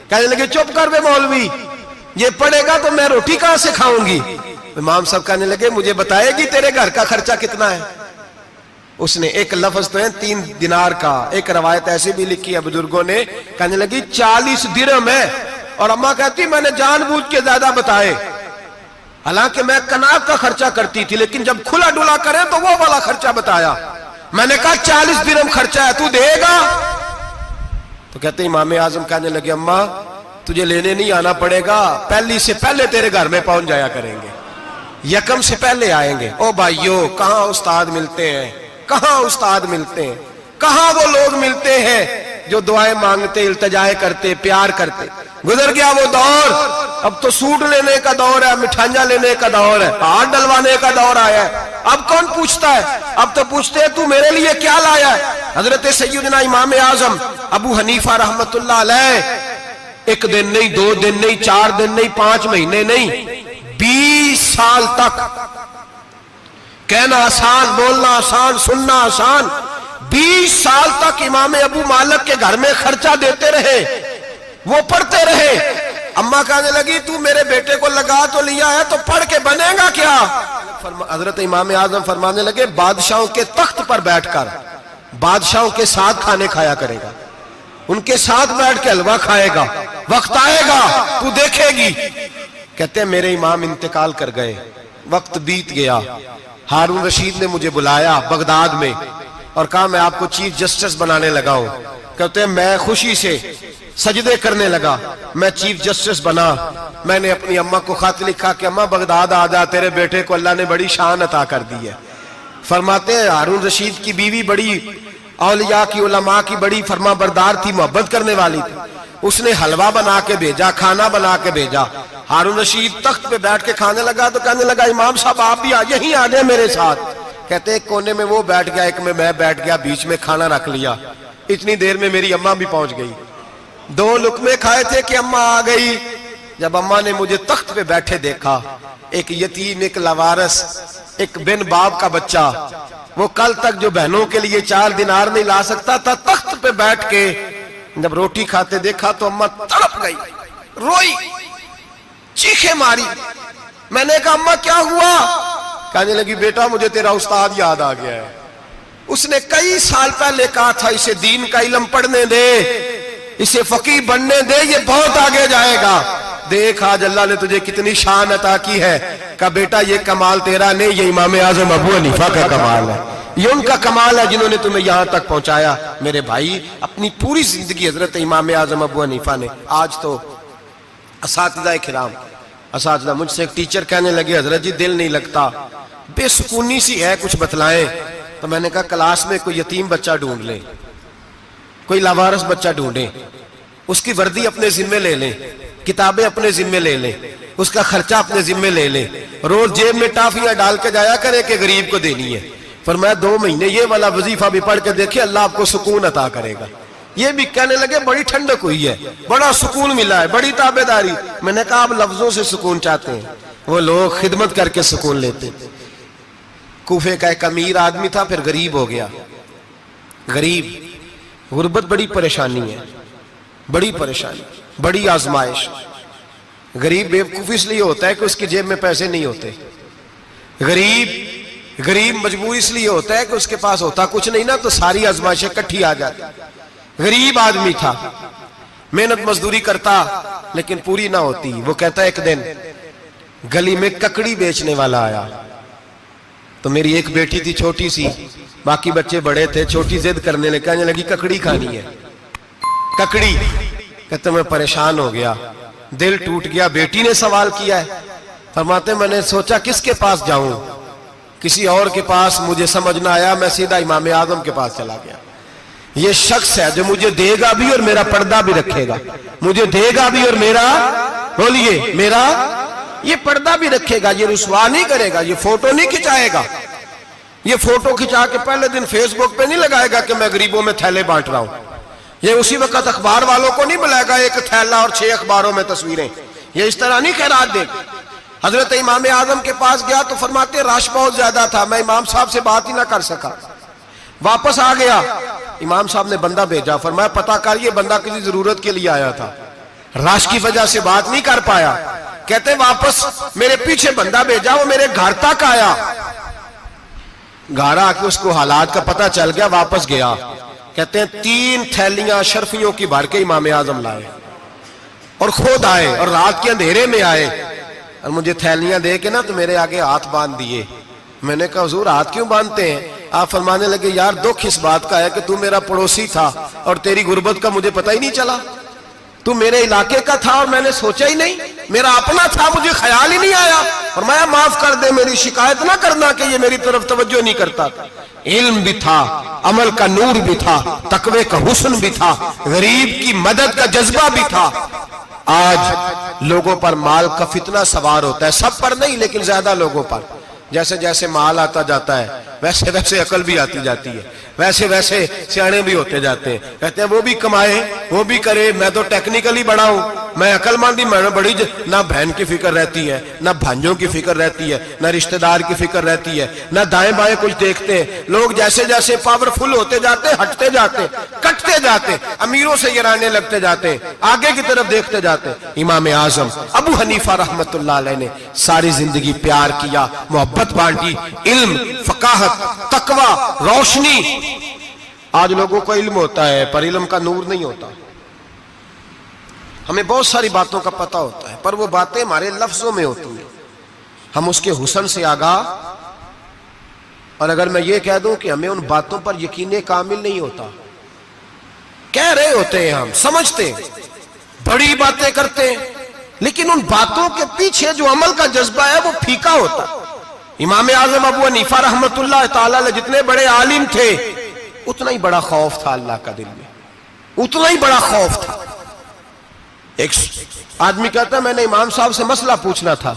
کہنے لگے چپ کر بے مولوی, یہ پڑھے گا تو میں روٹی کہاں سے کھاؤں گی. امام صاحب کہنے لگے مجھے بتائے گی تیرے گھر کا خرچہ کتنا ہے. اس نے ایک لفظ تو ہے 3 دینار کا, ایک روایت ایسی بھی لکھی ہے بزرگوں نے, کہنے لگی 40 درہم ہے. اور اماں کہتی میں نے جان بوجھ کے زیادہ بتائے, حالانکہ میں کناک کا خرچہ کرتی تھی, لیکن جب کھلا ڈلا کرے تو وہ والا خرچہ بتایا. میں نے کہا 40 درہم خرچہ ہے, تو دے گا. تو کہتے امام اعظم کہنے لگے اماں تجھے لینے نہیں آنا پڑے گا, پہلی سے پہلے تیرے گھر میں پہنچ جایا کریں گے, یکم سے پہلے آئیں گے. او بھائیو, کہاں استاد ملتے ہیں, کہاں استاد ملتے ہیں, کہاں وہ لوگ ملتے ہیں جو دعائیں مانگتے, التجائے کرتے, پیار کرتے. گزر گیا وہ دور, اب تو سوٹ لینے کا دور ہے, مٹھائیاں لینے کا دور ہے, ہاتھ ڈلوانے کا دور آیا ہے. اب کون پوچھتا ہے, اب تو پوچھتے ہیں تو میرے لیے کیا لایا ہے. حضرت سیدنا امام اعظم ابو حنیفہ رحمت اللہ علیہ 1 دن نہیں, 2 دن نہیں, 4 دن نہیں, 5 مہینے نہیں, 20 سال تک, کہنا آسان, بولنا آسان, سننا آسان, 20 سال تک امام ابو مالک کے گھر میں خرچہ دیتے رہے, وہ پڑھتے رہے. اماں کہنے لگی تو میرے بیٹے کو لگا تو لیا ہے, تو پڑھ کے بنے گا کیا. حضرت امام اعظم فرمانے لگے بادشاہوں کے تخت پر بیٹھ کر بادشاہوں کے ساتھ کھانے کھایا کرے گا, ان کے ساتھ بیٹھ کے حلوہ کھائے گا, وقت آئے گا تو دیکھے گی. کہتے ہیں میرے امام انتقال کر گئے, وقت بیت گیا. ہارون رشید نے مجھے بلایا بغداد میں اور کہا میں آپ کو چیف جسٹس بنانے لگا ہوں. کہتے ہیں میں خوشی سے سجدے کرنے لگا, میں چیف جسٹس بنا. میں نے اپنی اماں کو خط لکھا کہ اماں بغداد آ جا, تیرے بیٹے کو اللہ نے بڑی شان عطا کر دی ہے. فرماتے ہیں ہارون رشید کی بیوی بڑی اولیاء کی, علماء کی بڑی فرما بردار تھی, محبت کرنے والی تھی. اس نے حلوہ بنا کے بھیجا, کھانا بنا کے بھیجا. ہارون رشید تخت پہ بیٹھ کے کھانے لگا تو کہنے لگا امام صاحب آپ بھی یہیں آ جائیں میرے ساتھ. کہتے ہیں ایک کونے میں وہ بیٹھ گیا, ایک میں بیٹھ گیا, بیچ میں کھانا رکھ لیا. اتنی دیر میں میری اماں بھی پہنچ گئی. 2 لقمے کھائے تھے کہ اماں آ گئی. جب اماں نے مجھے تخت پہ بیٹھے دیکھا, ایک یتیم, ایک لاوارث, ایک بن باپ کا بچہ, وہ کل تک جو بہنوں کے لیے 4 دینار نہیں لا سکتا تھا, تخت پہ بیٹھ کے جب روٹی کھاتے دیکھا تو اماں تڑپ گئی, روئی, چیخیں ماری. میں نے کہا اماں کیا ہوا. کہنے لگی بیٹا مجھے تیرا استاد یاد آ گیا ہے, اس نے کئی سال پہلے کہا تھا اسے دین کا علم پڑھنے دے, اسے فقیہ بننے دے, یہ بہت آگے جائے گا. دیکھ آج اللہ نے تجھے کتنی شان عطا کی ہے. کہا بیٹا یہ کمال تیرا نہیں, یہ امام اعظم ابو حنیفہ کا کمال ہے, یہ ان کا کمال ہے جنہوں نے تمہیں یہاں تک پہنچایا. میرے بھائی اپنی پوری زندگی حضرت امام اعظم ابو حنیفہ نے. آج تو اساتذہ کرام, اساتذہ مجھ سے ایک ٹیچر کہنے لگے حضرت جی دل نہیں لگتا, بے سکونی سی ہے, کچھ بتلائیں. تو میں نے کہا کلاس میں کوئی یتیم بچہ ڈھونڈ لیں, کوئی لاوارث بچہ ڈھونڈیں, اس کی وردی اپنے ذمے لے لیں, کتابیں اپنے ذمے لے لیں, اس کا خرچہ اپنے ذمے لے لیں, روز جیب میں ٹافیاں ڈال کے جایا کرے کہ غریب کو دینی ہے. فرمایا 2 مہینے یہ والا وظیفہ بھی پڑھ کے دیکھیں, اللہ آپ کو سکون عطا کرے گا. یہ بھی کہنے لگے بڑی ٹھنڈک ہوئی ہے, بڑا سکون ملا ہے, بڑی تابعداری. میں نے کہا آپ لفظوں سے سکون چاہتے ہیں, وہ لوگ خدمت کر کے سکون لیتے. کوفے کا ایک امیر آدمی تھا, پھر غریب ہو گیا. غریب, غربت بڑی پریشانی ہے, بڑی پریشانی, بڑی آزمائش. غریب بیوقوف اس لیے ہوتا ہے کہ اس کی جیب میں پیسے نہیں ہوتے. غریب مجبور اس لیے ہوتا ہے کہ اس کے پاس ہوتا کچھ نہیں نا, تو ساری آزمائشیں کٹھی آ جاتی. غریب آدمی تھا, محنت مزدوری کرتا لیکن پوری نہ ہوتی. وہ کہتا ہے ایک دن گلی میں ککڑی بیچنے والا آیا, تو میری ایک بیٹی تھی چھوٹی سی، باقی بچے بڑے تھے، چھوٹی ضد کرنے لگی، کہنے لگی ککڑی کھانی ہے، ککڑی۔ کہتے میں پریشان ہو گیا، دل ٹوٹ گیا، بیٹی نے سوال کیا ہے۔ فرماتے میں نے سوچا کس کے پاس جاؤں، کسی اور کے پاس مجھے سمجھ نہ آیا، میں سیدھا امام اعظم کے پاس چلا گیا۔ یہ شخص ہے جو مجھے دے گا بھی اور میرا پردہ بھی رکھے گا، مجھے دے گا بھی اور میرا، بولیے، میرا یہ پردہ بھی رکھے گا، یہ رسوا نہیں کرے گا، یہ فوٹو نہیں کھچائے گا، یہ فوٹو کھچا کے پہلے دن فیس بک پہ نہیں لگائے گا کہ میں غریبوں میں تھیلے بانٹ رہا ہوں، یہ اسی وقت اخبار والوں کو نہیں بلائے گا ایک تھیلا اور 6 اخباروں میں تصویریں، یہ اس طرح نہیں خیرات دے گا۔ حضرت امام اعظم کے پاس گیا تو فرماتے رش بہت زیادہ تھا، میں امام صاحب سے بات ہی نہ کر سکا، واپس آ گیا۔ امام صاحب نے بندہ بھیجا، فرمایا پتہ کر یہ بندہ کسی ضرورت کے لیے آیا تھا، رش کی وجہ سے بات نہیں کر پایا۔ کہتے واپس میرے پیچھے بندہ بھیجا، وہ میرے گھر تک آیا، گھر آ کے اس کو حالات کا پتہ چل گیا، واپس گیا۔ کہتے ہیں 3 تھیلیاں شرفیوں کی بھر کے امام اعظم لائے اور خود آئے اور رات کے اندھیرے میں آئے اور مجھے تھیلیاں دے کے نا تو میرے آگے ہاتھ باندھ دیے۔ میں نے کہا حضور ہاتھ کیوں باندھتے ہیں؟ آپ فرمانے لگے یار دکھ اس بات کا ہے کہ تو میرا پڑوسی تھا اور تیری غربت کا مجھے پتہ ہی نہیں چلا، تو میرے علاقے کا تھا اور میں نے سوچا ہی نہیں، میرا اپنا تھا مجھے خیال ہی نہیں آیا۔ فرمایا معاف کر دے، میری شکایت نہ کرنا کہ یہ میری طرف توجہ نہیں کرتا تھا۔ علم بھی تھا، عمل کا نور بھی تھا، تقوی کا حسن بھی تھا، غریب کی مدد کا جذبہ بھی تھا۔ آج لوگوں پر مال کا فتنہ سوار ہوتا ہے، سب پر نہیں لیکن زیادہ لوگوں پر۔ جیسے جیسے مال آتا جاتا ہے ویسے ویسے عقل بھی آتی جاتی ہے، ویسے ویسے سیانے بھی ہوتے جاتے ہیں۔ کہتے ہیں وہ بھی کمائے، وہ بھی کرے، میں تو ٹیکنیکلی بڑا ہوں، میں عقل مندی، میں بڑی نہ بہن کی فکر رہتی ہے، نہ بھانجوں کی فکر رہتی ہے، نہ رشتہ دار کی فکر رہتی ہے، نہ دائیں بائیں کچھ دیکھتے ہیں۔ لوگ جیسے جیسے پاورفل ہوتے جاتے، ہٹتے جاتے، کٹتے جاتے، امیروں سے یرانے لگتے جاتے، آگے کی طرف دیکھتے جاتے۔ امام اعظم ابو حنیفہ رحمت اللہ علیہ نے ساری زندگی پیار کیا، محبت بانٹی، علم، فقاہت، تقوی، روشنی۔ آج لوگوں کو علم ہوتا ہے پر علم کا نور نہیں ہوتا، ہمیں بہت ساری باتوں کا پتہ ہوتا ہے پر وہ باتیں ہمارے لفظوں میں ہوتی ہیں، ہم اس کے حسن سے آگاہ۔ اور اگر میں یہ کہہ دوں کہ ہمیں ان باتوں پر یقین کامل نہیں ہوتا، کہہ رہے ہوتے ہیں، ہم سمجھتے ہیں، بڑی باتیں کرتے ہیں، لیکن ان باتوں کے پیچھے جو عمل کا جذبہ ہے وہ پھیکا ہوتا۔ امام اعظم ابو حنیفہ رحمت اللہ تعالی علیہ جتنے بڑے عالم تھے اتنا ہی بڑا خوف تھا اللہ کا دل میں، اتنا ہی بڑا خوف تھا۔ ایک آدمی کہتا ہے میں نے امام صاحب سے مسئلہ پوچھنا تھا،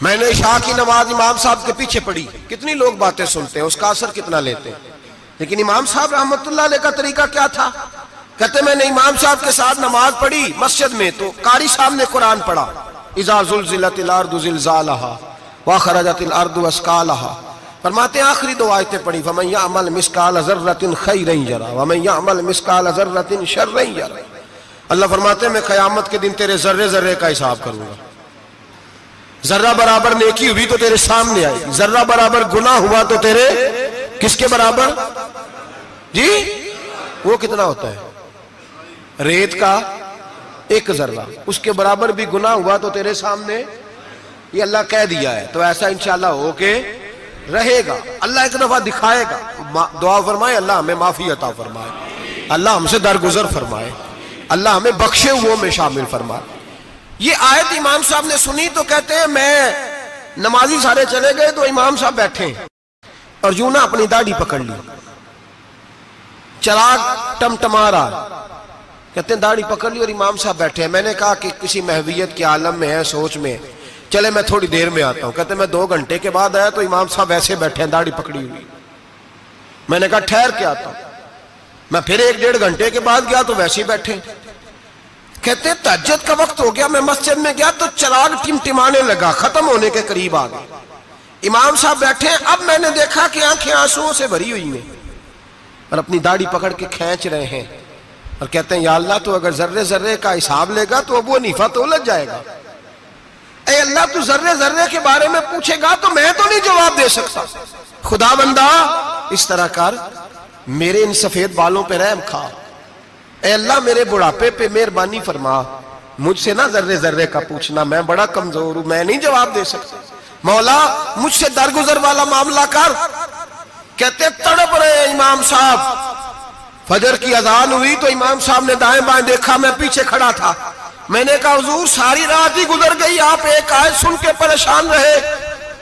میں نے عشاء کی نماز امام صاحب کے پیچھے پڑھی، کتنی لوگ باتیں سنتے ہیں، اس کا اثر کتنا لیتے ہیں، لیکن امام صاحب رحمت اللہ علیہ کا طریقہ کیا تھا؟ کہتے میں نے امام صاحب کے ساتھ نماز پڑھی مسجد میں تو قاری صاحب نے قرآن پڑھا، اذا زلزلت الارض زلزالہا واخرجت الارض اثقالہا، فرماتے ہیں آخری 2 آیتیں پڑھی، فمن یعمل مثقال ذرۃ خیرا یرہ ومن یعمل مثقال ذرۃ شرا یرہ۔ اللہ فرماتے ہیں میں قیامت کے دن تیرے ذرے ذرے کا حساب کروں گا، ذرہ برابر نیکی ہوئی تو تیرے سامنے آئے گی، ذرہ برابر گناہ ہوا تو تیرے کس کے برابر؟ جی وہ کتنا ہوتا ہے؟ ریت کا 1 ذرہ، اس کے برابر بھی گناہ ہوا تو تیرے سامنے، یہ اللہ کہہ دیا ہے، تو ایسا انشاءاللہ ہو کے رہے گا۔ اللہ ایک دفعہ دکھائے گا، دعا فرمائے اللہ ہمیں معافی عطا فرمائے، اللہ ہم سے درگزر فرمائے، اللہ ہمیں بخشے ہوئے میں شامل فرمائے۔ یہ آیت امام صاحب نے سنی تو کہتے ہیں میں نمازی سارے چلے گئے تو امام صاحب بیٹھے اور یوں نہ اپنی داڑھی پکڑ لی، چراغ ٹمٹما رہا، کہتے ہیں داڑھی پکڑ لی اور امام صاحب بیٹھے ہیں۔ میں نے کہا کہ کسی محویت کے عالم میں ہے، سوچ میں، چلے میں تھوڑی دیر میں آتا ہوں۔ کہتے ہیں میں 2 گھنٹے کے بعد آیا تو امام صاحب ایسے بیٹھے ہیں داڑھی پکڑی ہوئی۔ میں نے کہا ٹھہر کے آتا ہوں، میں پھر 1-1.5 گھنٹے کے بعد گیا تو ویسے ہی بیٹھے۔ کہتے ہیں تہجد کا وقت ہو گیا، میں مسجد میں گیا تو چراغ ٹمٹمانے لگا، ختم ہونے کے قریب آ گئے، امام صاحب بیٹھے ہیں۔ اب میں نے دیکھا کہ آنکھیں آنسوؤں سے بھری ہوئی ہیں اور اپنی داڑھی پکڑ کے کھینچ رہے ہیں اور کہتے ہیں یا اللہ تو اگر ذرے ذرے کا حساب لے گا تو ابو حنیفہ تو الجھ جائے گا، اے اللہ تو ذرے ذرے کے بارے میں پوچھے گا تو میں تو نہیں جواب دے سکتا، خدا بندہ اس طرح کر، میرے ان سفید بالوں پہ رحم کھا، اے اللہ میرے بڑھاپے پہ مہربانی فرما، مجھ سے نہ ذرے ذرے کا پوچھنا، میں بڑا کمزور ہوں، میں نہیں جواب دے سکتا۔ مولا مجھ سے درگزر والا معاملہ کر. کہتے تڑپ رہے امام صاحب. فجر کی اذان ہوئی تو امام صاحب نے دائیں بائیں دیکھا, میں پیچھے کھڑا تھا. میں نے کہا حضور ساری رات ہی گزر گئی, آپ ایک آیت سن کے پریشان رہے,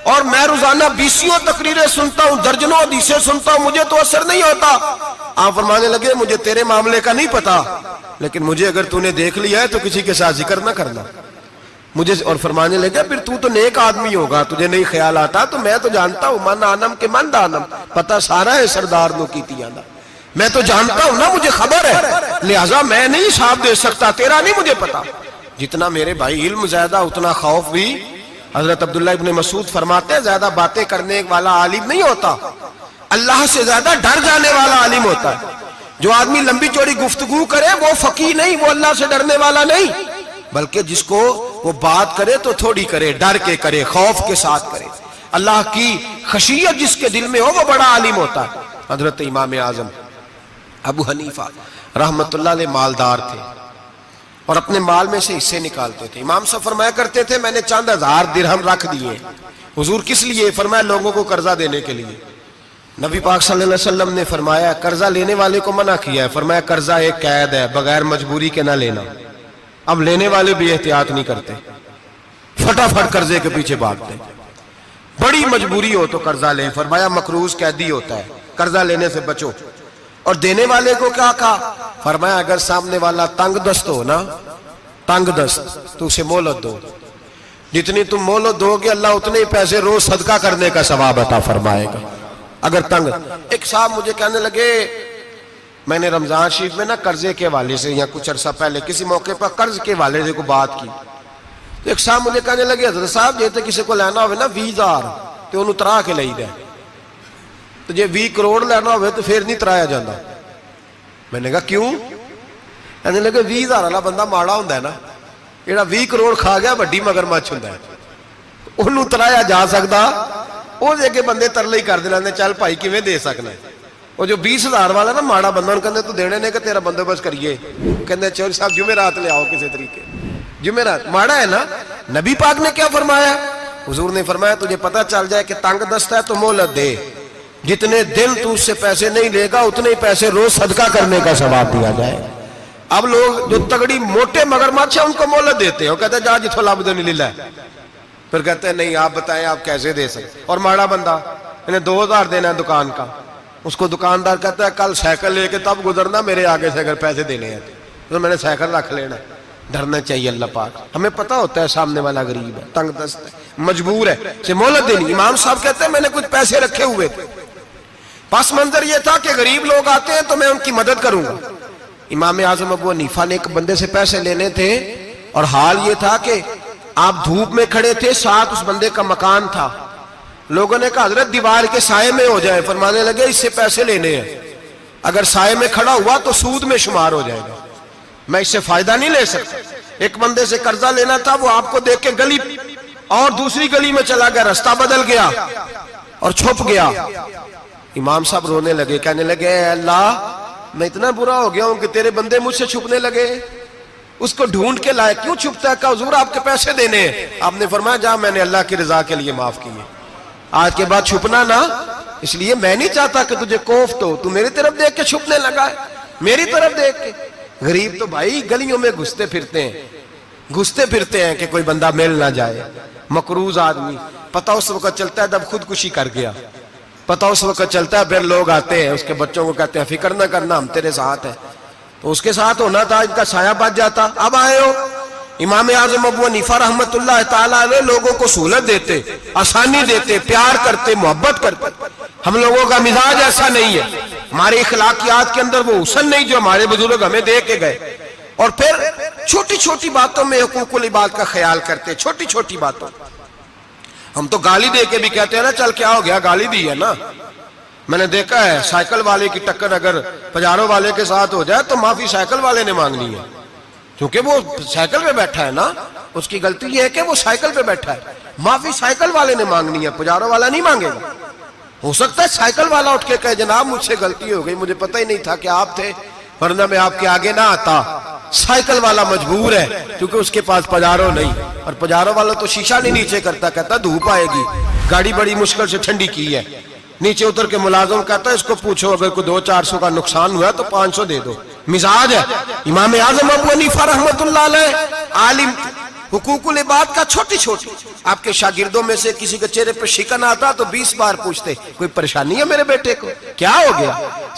اور میں روزانہ 20 تقریریں سنتا ہوں, درجنوں حدیثیں سنتا ہوں, مجھے تو اثر نہیں ہوتا. آپ فرمانے لگے مجھے تیرے معاملے کا نہیں پتا, لیکن مجھے اگر تو نے دیکھ لیا ہے تو کسی کے ساتھ ذکر نہ کرنا مجھے. اور فرمانے لگے پھر تو نیک آدمی ہوگا, تجھے نہیں خیال آتا, تو میں تو جانتا ہوں من آنم کے من دانم, پتا سارا ہے سردار نو کی تیانا, میں تو جانتا ہوں نا, مجھے خبر ہے, لہٰذا میں نہیں حساب دے سکتا, تیرا نہیں مجھے پتا. جتنا میرے بھائی علم زیادہ اتنا خوف بھی. حضرت عبداللہ ابن مسعود فرماتے ہیں زیادہ باتیں کرنے والا عالم نہیں ہوتا, اللہ سے زیادہ ڈر جانے والا عالم ہوتا ہے. جو آدمی لمبی چوڑی گفتگو کرے وہ فقیہ نہیں, وہ اللہ سے ڈرنے والا نہیں, بلکہ جس کو وہ بات کرے تو تھوڑی کرے, ڈر کے کرے, خوف کے ساتھ کرے. اللہ کی خشیت جس کے دل میں ہو وہ بڑا عالم ہوتا ہے. حضرت امام اعظم ابو حنیفہ رحمت اللہ علیہ مالدار تھے اور اپنے مال میں سے حصے نکالتے تھے. امام صاحب فرمایا کرتے تھے میں نے چند ہزار درہم رکھ دیے. حضور کس لیے؟ فرمایا لوگوں کو قرضہ دینے کے لیے. نبی پاک صلی اللہ علیہ وسلم نے فرمایا قرضہ لینے والے کو منع کیا ہے, فرمایا قرضہ ایک قید ہے, بغیر مجبوری کے نہ لینا. اب لینے والے بھی احتیاط نہیں کرتے, فٹافٹ قرضے کے پیچھے بھاگتے. بڑی مجبوری ہو تو قرضہ لیں, فرمایا مقروض قیدی ہوتا ہے, قرضہ لینے سے بچو. اور دینے والے کو کیا کہا؟ فرمایا اگر سامنے والا تنگ دست ہو نا, تنگ دست, تو اسے مہلت دو. جتنی تم مہلت دو گے اللہ اتنے ہی پیسے روز صدقہ کرنے کا ثواب عطا فرمائے گا. اگر تنگ. ایک صاحب مجھے کہنے لگے میں نے رمضان شریف میں نا قرضے کے حوالے سے یا کچھ عرصہ پہلے کسی موقع پر قرض کے حوالے سے کو بات کی. تو ایک صاحب مجھے کہنے لگے حضرت صاحب جیسے کسی کو لینا ہوئے نا 20,000 تو انہوں ترا کے لئی دے, تو جے 20 کروڑ لینا ہوئے تو پھر نہیں ترایا جانا. میں نے کہا کیوں؟ کہنے لگے 20,000 والا بندہ ماڑا ہوندا ہے نا, جیڑا 20 کروڑ کھا گیا بڑی مگرمچھ ہوندا ہے, انہوں ترایا جا سکتا, وہ دے کے بندے ترلے ہی کر دے چل بھائی کیویں دے سکنا ہے. وہ جو 20,000 والا نا ماڑا بندہ انہوں کہندے تو دینے نے کہ تیرا بندوبست کریے, کہندے چوری صاحب جمعرات لے آؤ کسی طریقے. جمعرات ماڑا ہے نا. نبی پاک نے کیا فرمایا؟ حضور نے فرمایا تجھے پتہ چل جائے کہ تنگ دست ہے تو مہلت دے, جتنے دن تو اس سے پیسے نہیں لے گا اتنے ہی پیسے روز صدقہ کرنے کا ثواب دیا جائے. اب لوگ جو تگڑی موٹے مگرمچھ ہیں ان کو مہلت دیتے ہیں, وہ کہتے ہیں جا جتھو لب دے نہیں لے, پھر کہتے ہیں نہیں آپ بتائیں آپ کیسے دے سکتے. اور ماڑا بندہ انہیں 2,000 دینا ہے دکان کا, اس کو دکاندار کہتا ہے کل سائیکل لے کے تب گزرنا, میرے آگے سے اگر پیسے دینے ہیں تو میں نے سائیکل رکھ لینا. ڈرنا چاہیے اللہ پاک, ہمیں پتہ ہوتا ہے سامنے والا غریب ہے, تنگ دست ہے, مجبور ہے, اسے مہلت دینی. امام صاحب کہتے ہیں میں نے کچھ پیسے رکھے ہوئے تھے, پس منظر یہ تھا کہ غریب لوگ آتے ہیں تو میں ان کی مدد کروں گا. امام اعظم ابو حنیفہ نے ایک بندے سے پیسے لینے تھے, اور حال یہ تھا کہ آپ دھوپ میں کھڑے تھے, ساتھ اس بندے کا مکان تھا. لوگوں نے کہا حضرت دیوار کے سائے میں ہو جائے. فرمانے لگے اس سے پیسے لینے ہیں, اگر سائے میں کھڑا ہوا تو سود میں شمار ہو جائے گا, میں اس سے فائدہ نہیں لے سکتا. ایک بندے سے قرضہ لینا تھا, وہ آپ کو دیکھ کے گلی اور دوسری گلی میں چلا گیا, رستہ بدل گیا اور چھپ گیا. امام صاحب رونے لگے, کہنے لگے اے اللہ میں اتنا برا ہو گیا ہوں کہ تیرے بندے مجھ سے چھپنے لگے, اس کو ڈھونڈ کے لائے, کیوں چھپتا ہے؟ کہا حضور آپ کے پیسے دینے ہیں. آپ نے فرمایا جا میں نے اللہ کی رضا کے لیے معاف کیے, آج کے بعد چھپنا نہ, اس لیے میں نہیں چاہتا کہ تجھے کوفت ہو, تو میری طرف دیکھ کے چھپنے لگا ہے, میری طرف دیکھ کے. غریب تو بھائی گلیوں میں گھستے پھرتے ہیں کہ کوئی بندہ مل نہ جائے. مقروض آدمی پتہ اس وقت چلتا ہے جب خودکشی کر گیا, پتہ اس وقت چلتا ہے, پھر لوگ آتے ہیں اس کے بچوں کو کہتے ہیں فکر نہ کرنا ہم تیرے ساتھ ہیں, تو اس کے ساتھ ہونا تھا, ان کا سایہ بچ جاتا. اب آئے ہو امام اعظم ابو حنیفہ رحمت اللہ تعالیٰ علیہ لوگوں کو سہولت دیتے, آسانی دیتے, پیار کرتے, محبت کرتے. ہم لوگوں کا مزاج ایسا نہیں ہے, ہمارے اخلاقیات کے اندر وہ حسن نہیں جو ہمارے بزرگ ہمیں دے کے گئے. اور پھر چھوٹی چھوٹی باتوں میں حقوق العباد کا خیال کرتے, چھوٹی چھوٹی باتوں. ہم تو گالی دے کے بھی کہتے ہیں نا چل کیا ہو گیا, گالی دی ہے نا. میں نے دیکھا ہے سائیکل والے کی ٹکر اگر پجارو والے کے ساتھ ہو جائے تو معافی سائیکل والے نے مانگنی ہے, کیونکہ وہ سائیکل پہ بیٹھا ہے نا, اس کی غلطی یہ ہے کہ وہ سائیکل پہ بیٹھا ہے, معافی سائیکل والے نے مانگنی ہے, پجارو والا نہیں مانگے گا. ہو سکتا ہے سائیکل والا اٹھ کے کہے جناب مجھ سے غلطی ہو گئی, مجھے پتہ ہی نہیں تھا کہ آپ تھے, ورنہ میں آپ کے آگے نہ آتا. سائیکل والا مجبور ہے کیونکہ اس کے پاس پجارو نہیں. اور پجاروں والا تو شیشہ نہیں نیچے کرتا، کہتا دھوپ آئے گی، گاڑی بڑی مشکل سے ٹھنڈی کی ہے، نیچے اتر کے ملازم کہتا ہے اس کو پوچھو اگر کوئی 200-400 کا نقصان ہوا تو 500 دے دو، مزاج ہے۔ امام اعظم ابو حنیفہ رحمۃ اللہ علیہ عالم، حقوق العباد کا چھوٹی چھوٹی، آپ کے شاگردوں میں سے کسی کے چہرے پر شکن آتا تو 20 بار پوچھتے کوئی پریشانی ہے میرے بیٹے کو، کیا ہو گیا؟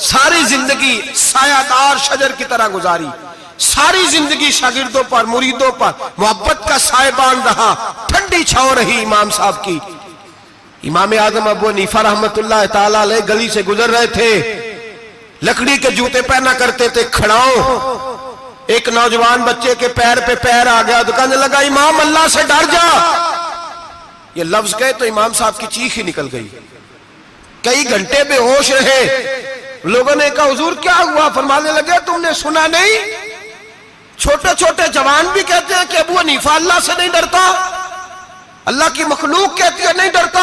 ساری زندگی سایہ دار شجر کی طرح گزاری، ساری زندگی شاگردوں پر مریدوں پر محبت کا سائبان رہا، ٹھنڈی چھاؤں رہی امام صاحب کی۔ امام اعظم ابو حنیفہ رحمۃ اللہ تعالی علیہ گلی سے گزر رہے تھے، لکڑی کے جوتے پہنا کرتے تھے، کھڑاؤں، ایک نوجوان بچے کے پیر پہ پیر آ گیا تو کہنے لگا امام اللہ سے ڈر جا، یہ لفظ کہے تو امام صاحب کی چیخ ہی نکل گئی، کئی گھنٹے بے ہوش رہے۔ لوگوں نے کہا حضور کیا ہوا؟ فرمانے لگے تم نے سنا نہیں، چھوٹے چھوٹے جوان بھی کہتے ہیں کہ ابو حنیفہ اللہ سے نہیں ڈرتا، اللہ کی مخلوق کہتی ہے نہیں ڈرتا،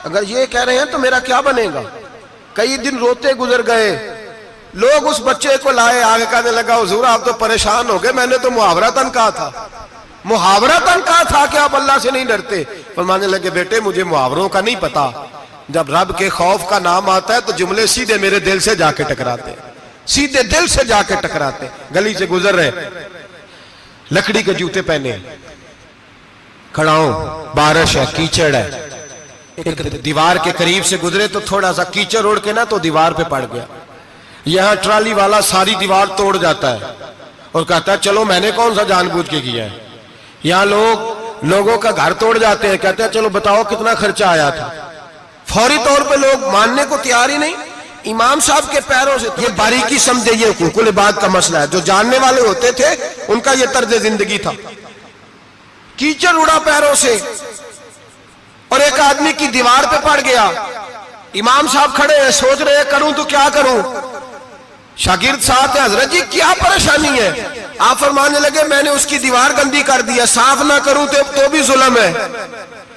اگر یہ کہہ رہے ہیں تو میرا کیا بنے گا؟ کئی دن روتے گزر گئے، لوگ اس بچے کو لائے، آگے کہنے لگا حضور آپ تو پریشان ہو گئے، میں نے تو محاورتاً کہا تھا، محاورتاً کہا تھا کہ آپ اللہ سے نہیں ڈرتے۔ فرمانے لگے بیٹے مجھے محاوروں کا نہیں پتا، جب رب کے خوف کا نام آتا ہے تو جملے سیدھے میرے دل سے جا کے ٹکراتے، سیدھے دل سے جا کے ٹکراتے۔ گلی سے گزر رہے، لکڑی کے جوتے پہنے، کھڑا ہوں، بارش ہے، کیچڑ ہے، ایک دیوار کے قریب سے گزرے تو تھوڑا سا کیچڑ اڑ کے نا تو دیوار پہ پڑ گیا، یہاں ٹرالی والا ساری دیوار توڑ جاتا ہے اور کہتا ہے چلو میں نے کون سا جان بوجھ کے کیا ہے، یہاں لوگوں کا گھر توڑ جاتے ہیں، کہتے ہیں چلو بتاؤ کتنا خرچہ آیا تھا، فوری طور پہ لوگ ماننے کو تیار ہی نہیں۔ امام صاحب کے پیروں سے یہ باریکی سمجھے، یہ حقوق العباد کا مسئلہ ہے، جو جاننے والے ہوتے تھے ان کا یہ طرز زندگی تھا۔ کیچڑ اڑا پیروں سے اور ایک آدمی کی دیوار پہ پڑ گیا، امام صاحب کھڑے ہیں سوچ رہے ہیں کروں تو کیا کروں، شاگرد ساتھ ہے، حضرت جی کیا پریشانی ہے؟ آپ فرمانے لگے میں نے اس کی دیوار گندی کر دیا، صاف نہ کروں تو بھی ظلم ہے،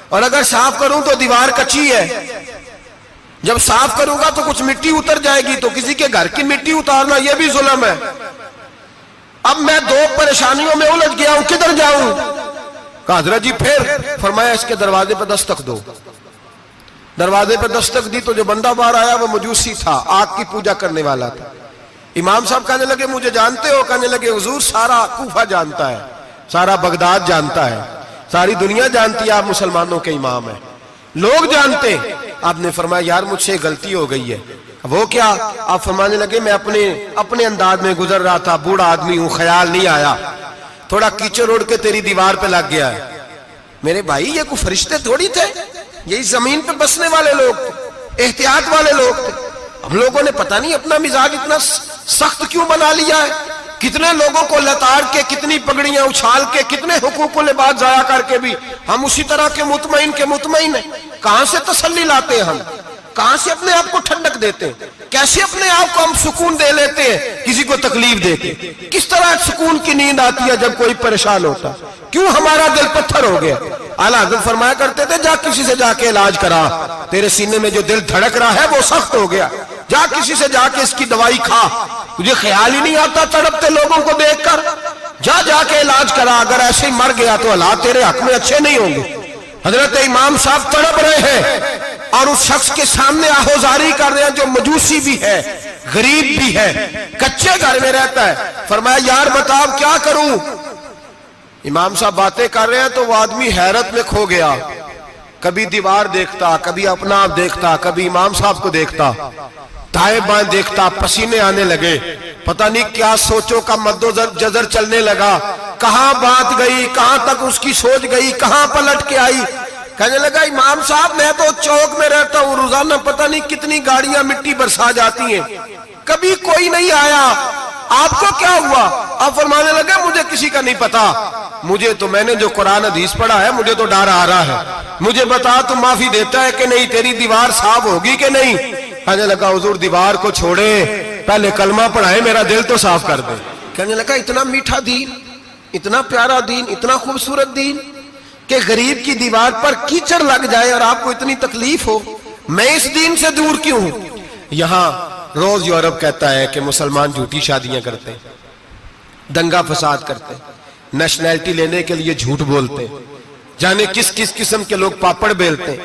اور اگر صاف کروں تو دیوار کچی ہے، جب صاف کروں گا تو کچھ مٹی اتر جائے گی تو کسی کے گھر کی مٹی اتارنا یہ بھی ظلم ہے، اب میں دو پریشانیوں میں الجھ گیا ہوں، کدھر جاؤں؟ کہا حضرت جی پھر؟ فرمایا اس کے دروازے پہ دستک دو۔ دروازے پہ دستک دی تو جو بندہ باہر آیا وہ مجوسی تھا، آگ کی پوجا کرنے والا تھا۔ امام صاحب کہنے لگے مجھے جانتے ہو؟ کہنے لگے حضور سارا کوفہ جانتا ہے، سارا بغداد جانتا ہے، ساری دنیا جانتی ہے آپ مسلمانوں کے امام ہیں، لوگ جانتے۔ آپ نے فرمایا یار مجھ سے غلطی ہو گئی ہے۔ وہ کیا؟ آپ فرمانے لگے میں اپنے انداز میں گزر رہا تھا، بوڑھا آدمی ہوں، خیال نہیں آیا، تھوڑا کیچڑ اڑ کے تیری دیوار پہ لگ گیا ہے۔ میرے بھائی یہ کوئی فرشتے تھوڑی تھے، یہی زمین پہ بسنے والے لوگ تھے، احتیاط والے لوگ تھے۔ ہم لوگوں نے پتہ نہیں اپنا مزاج اتنا سخت کیوں بنا لیا ہے، کتنے لوگوں کو لتاڑ کے، کتنی پگڑیاں اچھال کے، کتنے حقوق العباد ضائع کر کے بھی ہم اسی طرح کے مطمئن ہیں۔ کہاں سے تسلی لاتے ہیں ہم؟ کہاں سے اپنے آپ کو ٹھنڈک دیتے ہیں؟ کیسے اپنے آپ کو ہم سکون دے لیتے ہیں کسی کو تکلیف دے کے؟ کس طرح سکون کی نیند آتی ہے جب کوئی پریشان ہوتا؟ کیوں ہمارا دل پتھر ہو گیا؟ اعلیٰ حضرت فرمایا کرتے تھے جا کسی سے جا کے علاج کرا، تیرے سینے میں جو دل دھڑک رہا ہے وہ سخت ہو گیا، جا کسی سے جا کے اس کی دوائی کھا، تجھے خیال ہی نہیں آتا تڑپتے لوگوں کو دیکھ کر، جا کے علاج کرا، اگر ایسے ہی مر گیا تو حالات تیرے حق میں اچھے نہیں ہوں گے۔ حضرت امام صاحب تڑپ رہے ہیں اور اس شخص کے سامنے آہوزاری کر رہے ہیں جو مجوسی بھی ہے، غریب بھی ہے، کچے گھر میں رہتا ہے۔ فرمایا یار بتاؤ کیا کروں؟ امام صاحب باتیں کر رہے ہیں تو وہ آدمی حیرت میں کھو گیا، کبھی دیوار دیکھتا، کبھی اپنا آپ دیکھتا، کبھی امام صاحب کو دیکھتا، دائیں بائیں دیکھتا، پسینے آنے لگے، پتہ نہیں کیا سوچوں کا مد و جزر چلنے لگا، کہاں بات گئی، کہاں تک اس کی سوچ گئی، کہاں پلٹ کے آئی۔ کہنے لگا امام صاحب میں تو چوک میں رہتا ہوں، روزانہ پتہ نہیں کتنی گاڑیاں مٹی برسا جاتی ہیں، کبھی کوئی نہیں آیا، آپ کو کیا ہوا؟ آپ فرمانے لگے مجھے کسی کا نہیں پتا، مجھے تو میں نے جو قرآن حدیث پڑھا ہے مجھے تو ڈر آ رہا ہے، مجھے بتا تو معافی دیتا ہے کہ نہیں، تیری دیوار صاف ہوگی کہ نہیں؟ کہنے لگا حضور دیوار کو چھوڑے، پہلے کلمہ پڑھائے، میرا دل تو صاف کر دے۔ کہنے لگا اتنا میٹھا دین، اتنا پیارا دین، اتنا خوبصورت دین کہ غریب کی دیوار پر کیچڑ لگ جائے اور آپ کو اتنی تکلیف ہو، میں اس دین سے دور کیوں ہوں؟ یہاں روز یورپ کہتا ہے کہ مسلمان جھوٹی شادیاں کرتے ہیں، دنگا فساد کرتے ہیں، نیشنلٹی لینے کے لیے جھوٹ بولتے ہیں، جانے کس کس قسم کے لوگ پاپڑ بیلتے ہیں،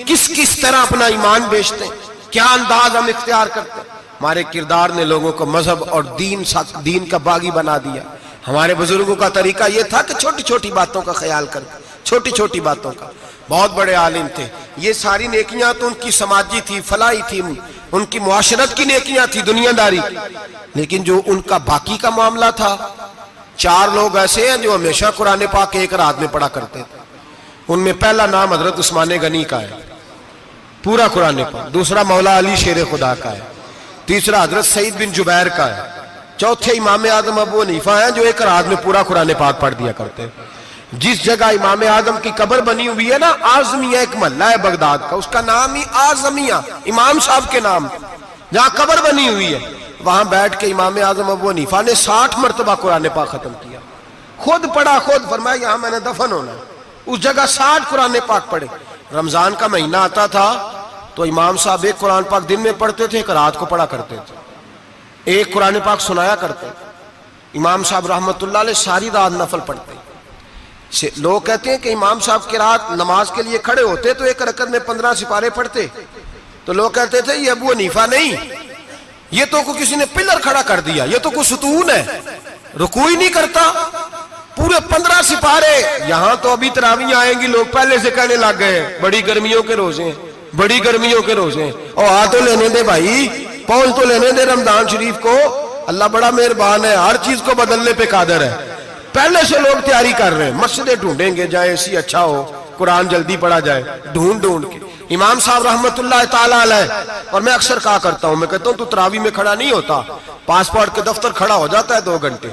کس کس طرح اپنا ایمان بیچتے ہیں، کیا انداز ہم اختیار کرتے ہیں۔ ہمارے کردار نے لوگوں کو مذہب اور دین کا باغی بنا دیا۔ ہمارے بزرگوں کا طریقہ یہ تھا کہ چھوٹی چھوٹی باتوں کا خیال کرتے، چھوٹی چھوٹی باتوں کا۔ بہت بڑے عالم تھے، یہ ساری نیکیاں تو ان کی سماجی تھی، فلاحی تھی، ان کی معاشرت کی نیکیاں تھی، دنیا داری، لیکن جو ان کا باقی کا معاملہ تھا، 4 لوگ ایسے ہیں جو ہمیشہ قرآن پاک ایک رات میں پڑھا کرتے تھے۔ ان میں پہلا نام حضرت عثمان غنی کا ہے، پورا قرآن پاک، دوسرا مولا علی شیر خدا کا ہے، تیسرا حضرت سعید بن جبیر کا ہے، چوتھے امام اعظم ابو حنیفہ ہیں جو ایک رات میں پورا قرآن پاک پڑھ دیا کرتے ہیں۔ جس جگہ امام اعظم کی قبر بنی ہوئی ہے نا، اعظمیہ ایک محلہ ہے بغداد کا، اس کا نام ہی اعظمیہ، امام صاحب کے نام، جہاں قبر بنی ہوئی ہے، وہاں بیٹھ کے امام اعظم ابو حنیفہ نے 60 مرتبہ قرآن پاک ختم کیا، خود پڑھا، خود فرمایا یہاں میں نے دفن ہونا ہے، اس جگہ 60 قرآن پاک پڑھے۔ رمضان کا مہینہ آتا تھا تو امام صاحب ایک قرآن پاک دن میں پڑھتے تھے، ایک رات کو پڑھا کرتے تھے، ایک قرآن پاک سنایا کرتے۔ امام صاحب رحمت اللہ علیہ ساری رات نفل پڑھتے۔ لوگ کہتے ہیں کہ امام صاحب کی رات نماز کے لیے کھڑے ہوتے تو ایک رکعت میں 15 سپارے پڑھتے، تو لوگ کہتے تھے یہ ابو حنیفہ نہیں، یہ تو کسی نے پلر کھڑا کر دیا، یہ تو کوئی ستون ہے، رکوع ہی نہیں کرتا، پورے 15 سپارے۔ یہاں تو ابھی تراویح آئیں گی، لوگ پہلے سے کہنے لگ گئے بڑی گرمیوں کے روزے ہیں، بڑی گرمیوں کے روزے ہیں، اور آ تو لینے دے بھائی، پہنچ تو لینے دے رمضان شریف کو، اللہ بڑا مہربان ہے، ہر چیز کو بدلنے پہ قادر ہے۔ پہلے سے لوگ تیاری کر رہے ہیں، مسجدیں ڈھونڈیں گے جائے اسی اچھا ہو، قرآن جلدی پڑھا جائے، ڈھونڈ کے۔ امام صاحب رحمت اللہ تعالیٰ علیہ، اور میں اکثر کہا کرتا ہوں، میں کہتا ہوں تو تراویح میں کھڑا نہیں ہوتا، پاسپورٹ کے دفتر کھڑا ہو جاتا ہے 2 گھنٹے،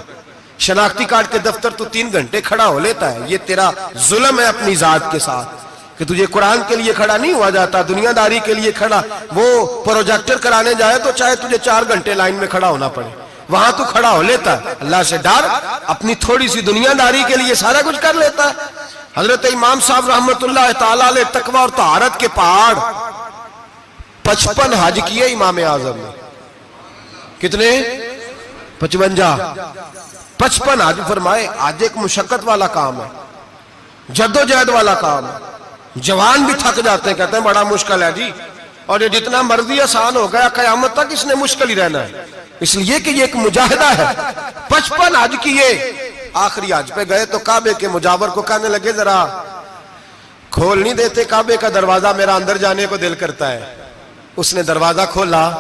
شناختی کارڈ کے دفتر تو 3 گھنٹے کھڑا ہو لیتا ہے۔ یہ تیرا ظلم ہے اپنی ذات کے ساتھ کہ تجھے قرآن کے لیے کھڑا نہیں ہوا جاتا، دنیا داری کے لیے کھڑا۔ وہ پروجیکٹر کرانے جائے تو چاہے تجھے 4 گھنٹے لائن میں کھڑا ہونا پڑے، وہاں تو کھڑا ہو لیتا ہے۔ اللہ سے ڈر، اپنی تھوڑی سی دنیا داری کے لیے سارا کچھ کر لیتا ہے۔ حضرت امام صاحب رحمت اللہ تعالیٰ علیہ تقوی اور طہارت کے پہاڑ 55 حج کیے امام اعظم نے۔ کتنے؟ 55 حج فرمائے۔ حج ایک مشقت والا کام ہے، جدوجہد والا کام ہے، جوان بھی تھک جاتے ہیں، کہتے ہیں بڑا مشکل ہے جی، اور یہ جتنا مرضی آسان ہو گیا قیامت تک اس نے مشکل ہی رہنا ہے، اس لیے کہ یہ ایک مجاہدہ ہے۔ 55 حج کیے، آخری حج پہ گئے تو کعبے کے مجاور کو کہنے لگے ذرا کھول نہیں دیتے کعبے کا دروازہ، میرا اندر جانے کو دل کرتا ہے۔ اس نے دروازہ کھولا،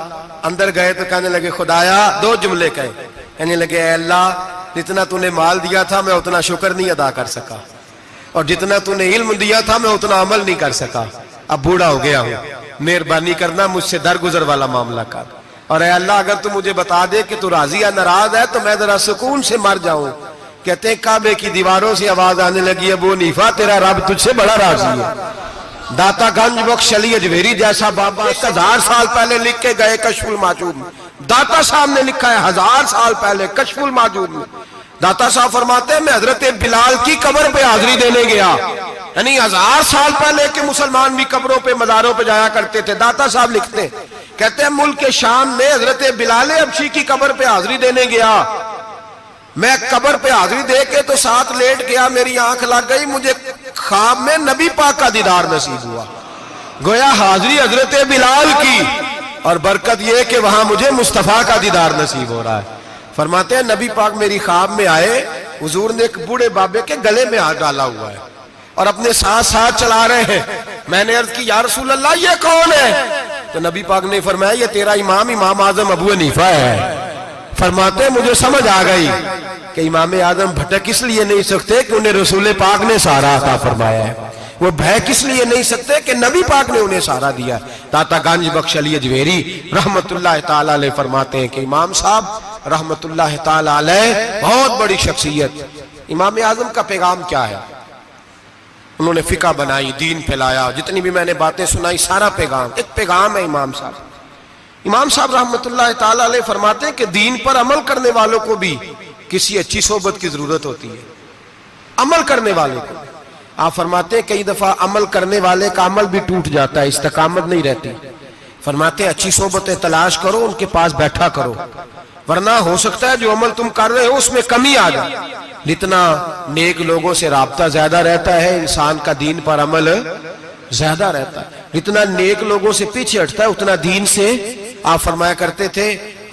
اندر گئے تو کہنے لگے خدایا، 2 جملے کہے، کہنے لگے اے اللہ جتنا تو نے مال دیا تھا میں اتنا شکر نہیں ادا کر سکا، اور جتنا تو نے علم دیا تھا میں اتنا عمل نہیں کر سکا، اب بوڑھا ہو گیا ہوں، مہربانی کرنا مجھ سے درگزر والا معاملہ کر، اور اے اللہ اگر تو مجھے بتا دے کہ تو راضی یا ناراض ہے تو میں ذرا سکون سے مر جاؤں۔ کہتے ہیں کعبے کی دیواروں سے آواز آنے لگی، ابو حنیفہ تیرا رب تجھ سے بڑا راضی ہے۔ داتا گنج بخش علی اجویری جیسا بابا 1000 سال پہلے لکھ کے گئے کشف الماجوب میں، داتا صاحب نے لکھا ہے 1000 سال پہلے کشف الماجوب میں۔ داتا صاحب فرماتے ہیں میں حضرت بلال کی قبر پہ حاضری دینے گیا، یعنی 1000 سال پہلے کے مسلمان بھی قبروں پہ مزاروں پہ جایا کرتے تھے۔ داتا صاحب لکھتے ہیں، کہتے ہیں ملک شام میں حضرت بلال حبشی کی قبر پہ حاضری دینے گیا، میں قبر پہ حاضری دے کے تو ساتھ لیٹ گیا، میری آنکھ لگ گئی، مجھے خواب میں نبی پاک کا دیدار نصیب ہوا، گویا حاضری حضرت بلال کی، اور برکت یہ کہ وہاں مجھے مصطفیٰ کا دیدار نصیب ہو رہا ہے۔ فرماتے ہیں نبی پاک میری خواب میں آئے، حضور نے ایک بوڑھے بابے کے گلے میں ہاتھ ڈالا ہوا ہے اور اپنے ساتھ ساتھ چلا رہے ہیں۔ میں نے عرض کی یا رسول اللہ یہ کون ہے؟ تو نبی پاک نے فرمایا یہ تیرا امام اعظم ابو حنیفہ ہے۔ فرماتے ہیں مجھے سمجھ آ گئی کہ امام اعظم بھٹک اس لیے نہیں سکتے کہ انہیں رسول پاک نے سہارا عطا فرمایا ہے، وہ بہک اس لیے نہیں سکتے کہ نبی پاک نے انہیں سہارا دیا۔ داتا گنج بخش علی اجویری رحمت اللہ تعالیٰ علیہ فرماتے ہیں کہ امام صاحب رحمت اللہ تعالیٰ علیہ بہت بڑی شخصیت۔ امام اعظم کا پیغام کیا ہے؟ انہوں نے فقہ بنائی، دین پھیلایا، جتنی بھی میں نے باتیں سنائی سارا پیغام، ایک پیغام ہے امام صاحب۔ امام صاحب رحمت اللہ تعالیٰ علیہ فرماتے ہیں کہ دین پر عمل کرنے والوں کو بھی کسی اچھی صحبت کی ضرورت ہوتی ہے، عمل کرنے والے کو۔ آپ فرماتے ہیں کئی دفعہ عمل کرنے والے کا عمل بھی ٹوٹ جاتا ہے، استقامت نہیں رہتی۔ فرماتے ہیں اچھی صحبتیں تلاش کرو، ان کے پاس بیٹھا کرو، ورنہ ہو سکتا ہے جو عمل تم کر رہے ہو اس میں کمی آ جائے. جتنا نیک لوگوں سے رابطہ زیادہ رہتا ہے انسان کا دین پر عمل زیادہ رہتا ہے. جتنا نیک لوگوں سے پیچھے ہٹتا ہے اتنا دین سے. آپ فرمایا کرتے تھے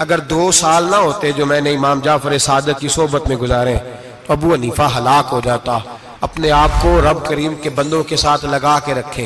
اگر 2 سال نہ ہوتے جو میں نے امام جعفر صادق کی صحبت میں گزارے تو ابو حنیفہ ہلاک ہو جاتا. اپنے آپ کو رب کریم کے بندوں کے ساتھ لگا کے رکھے.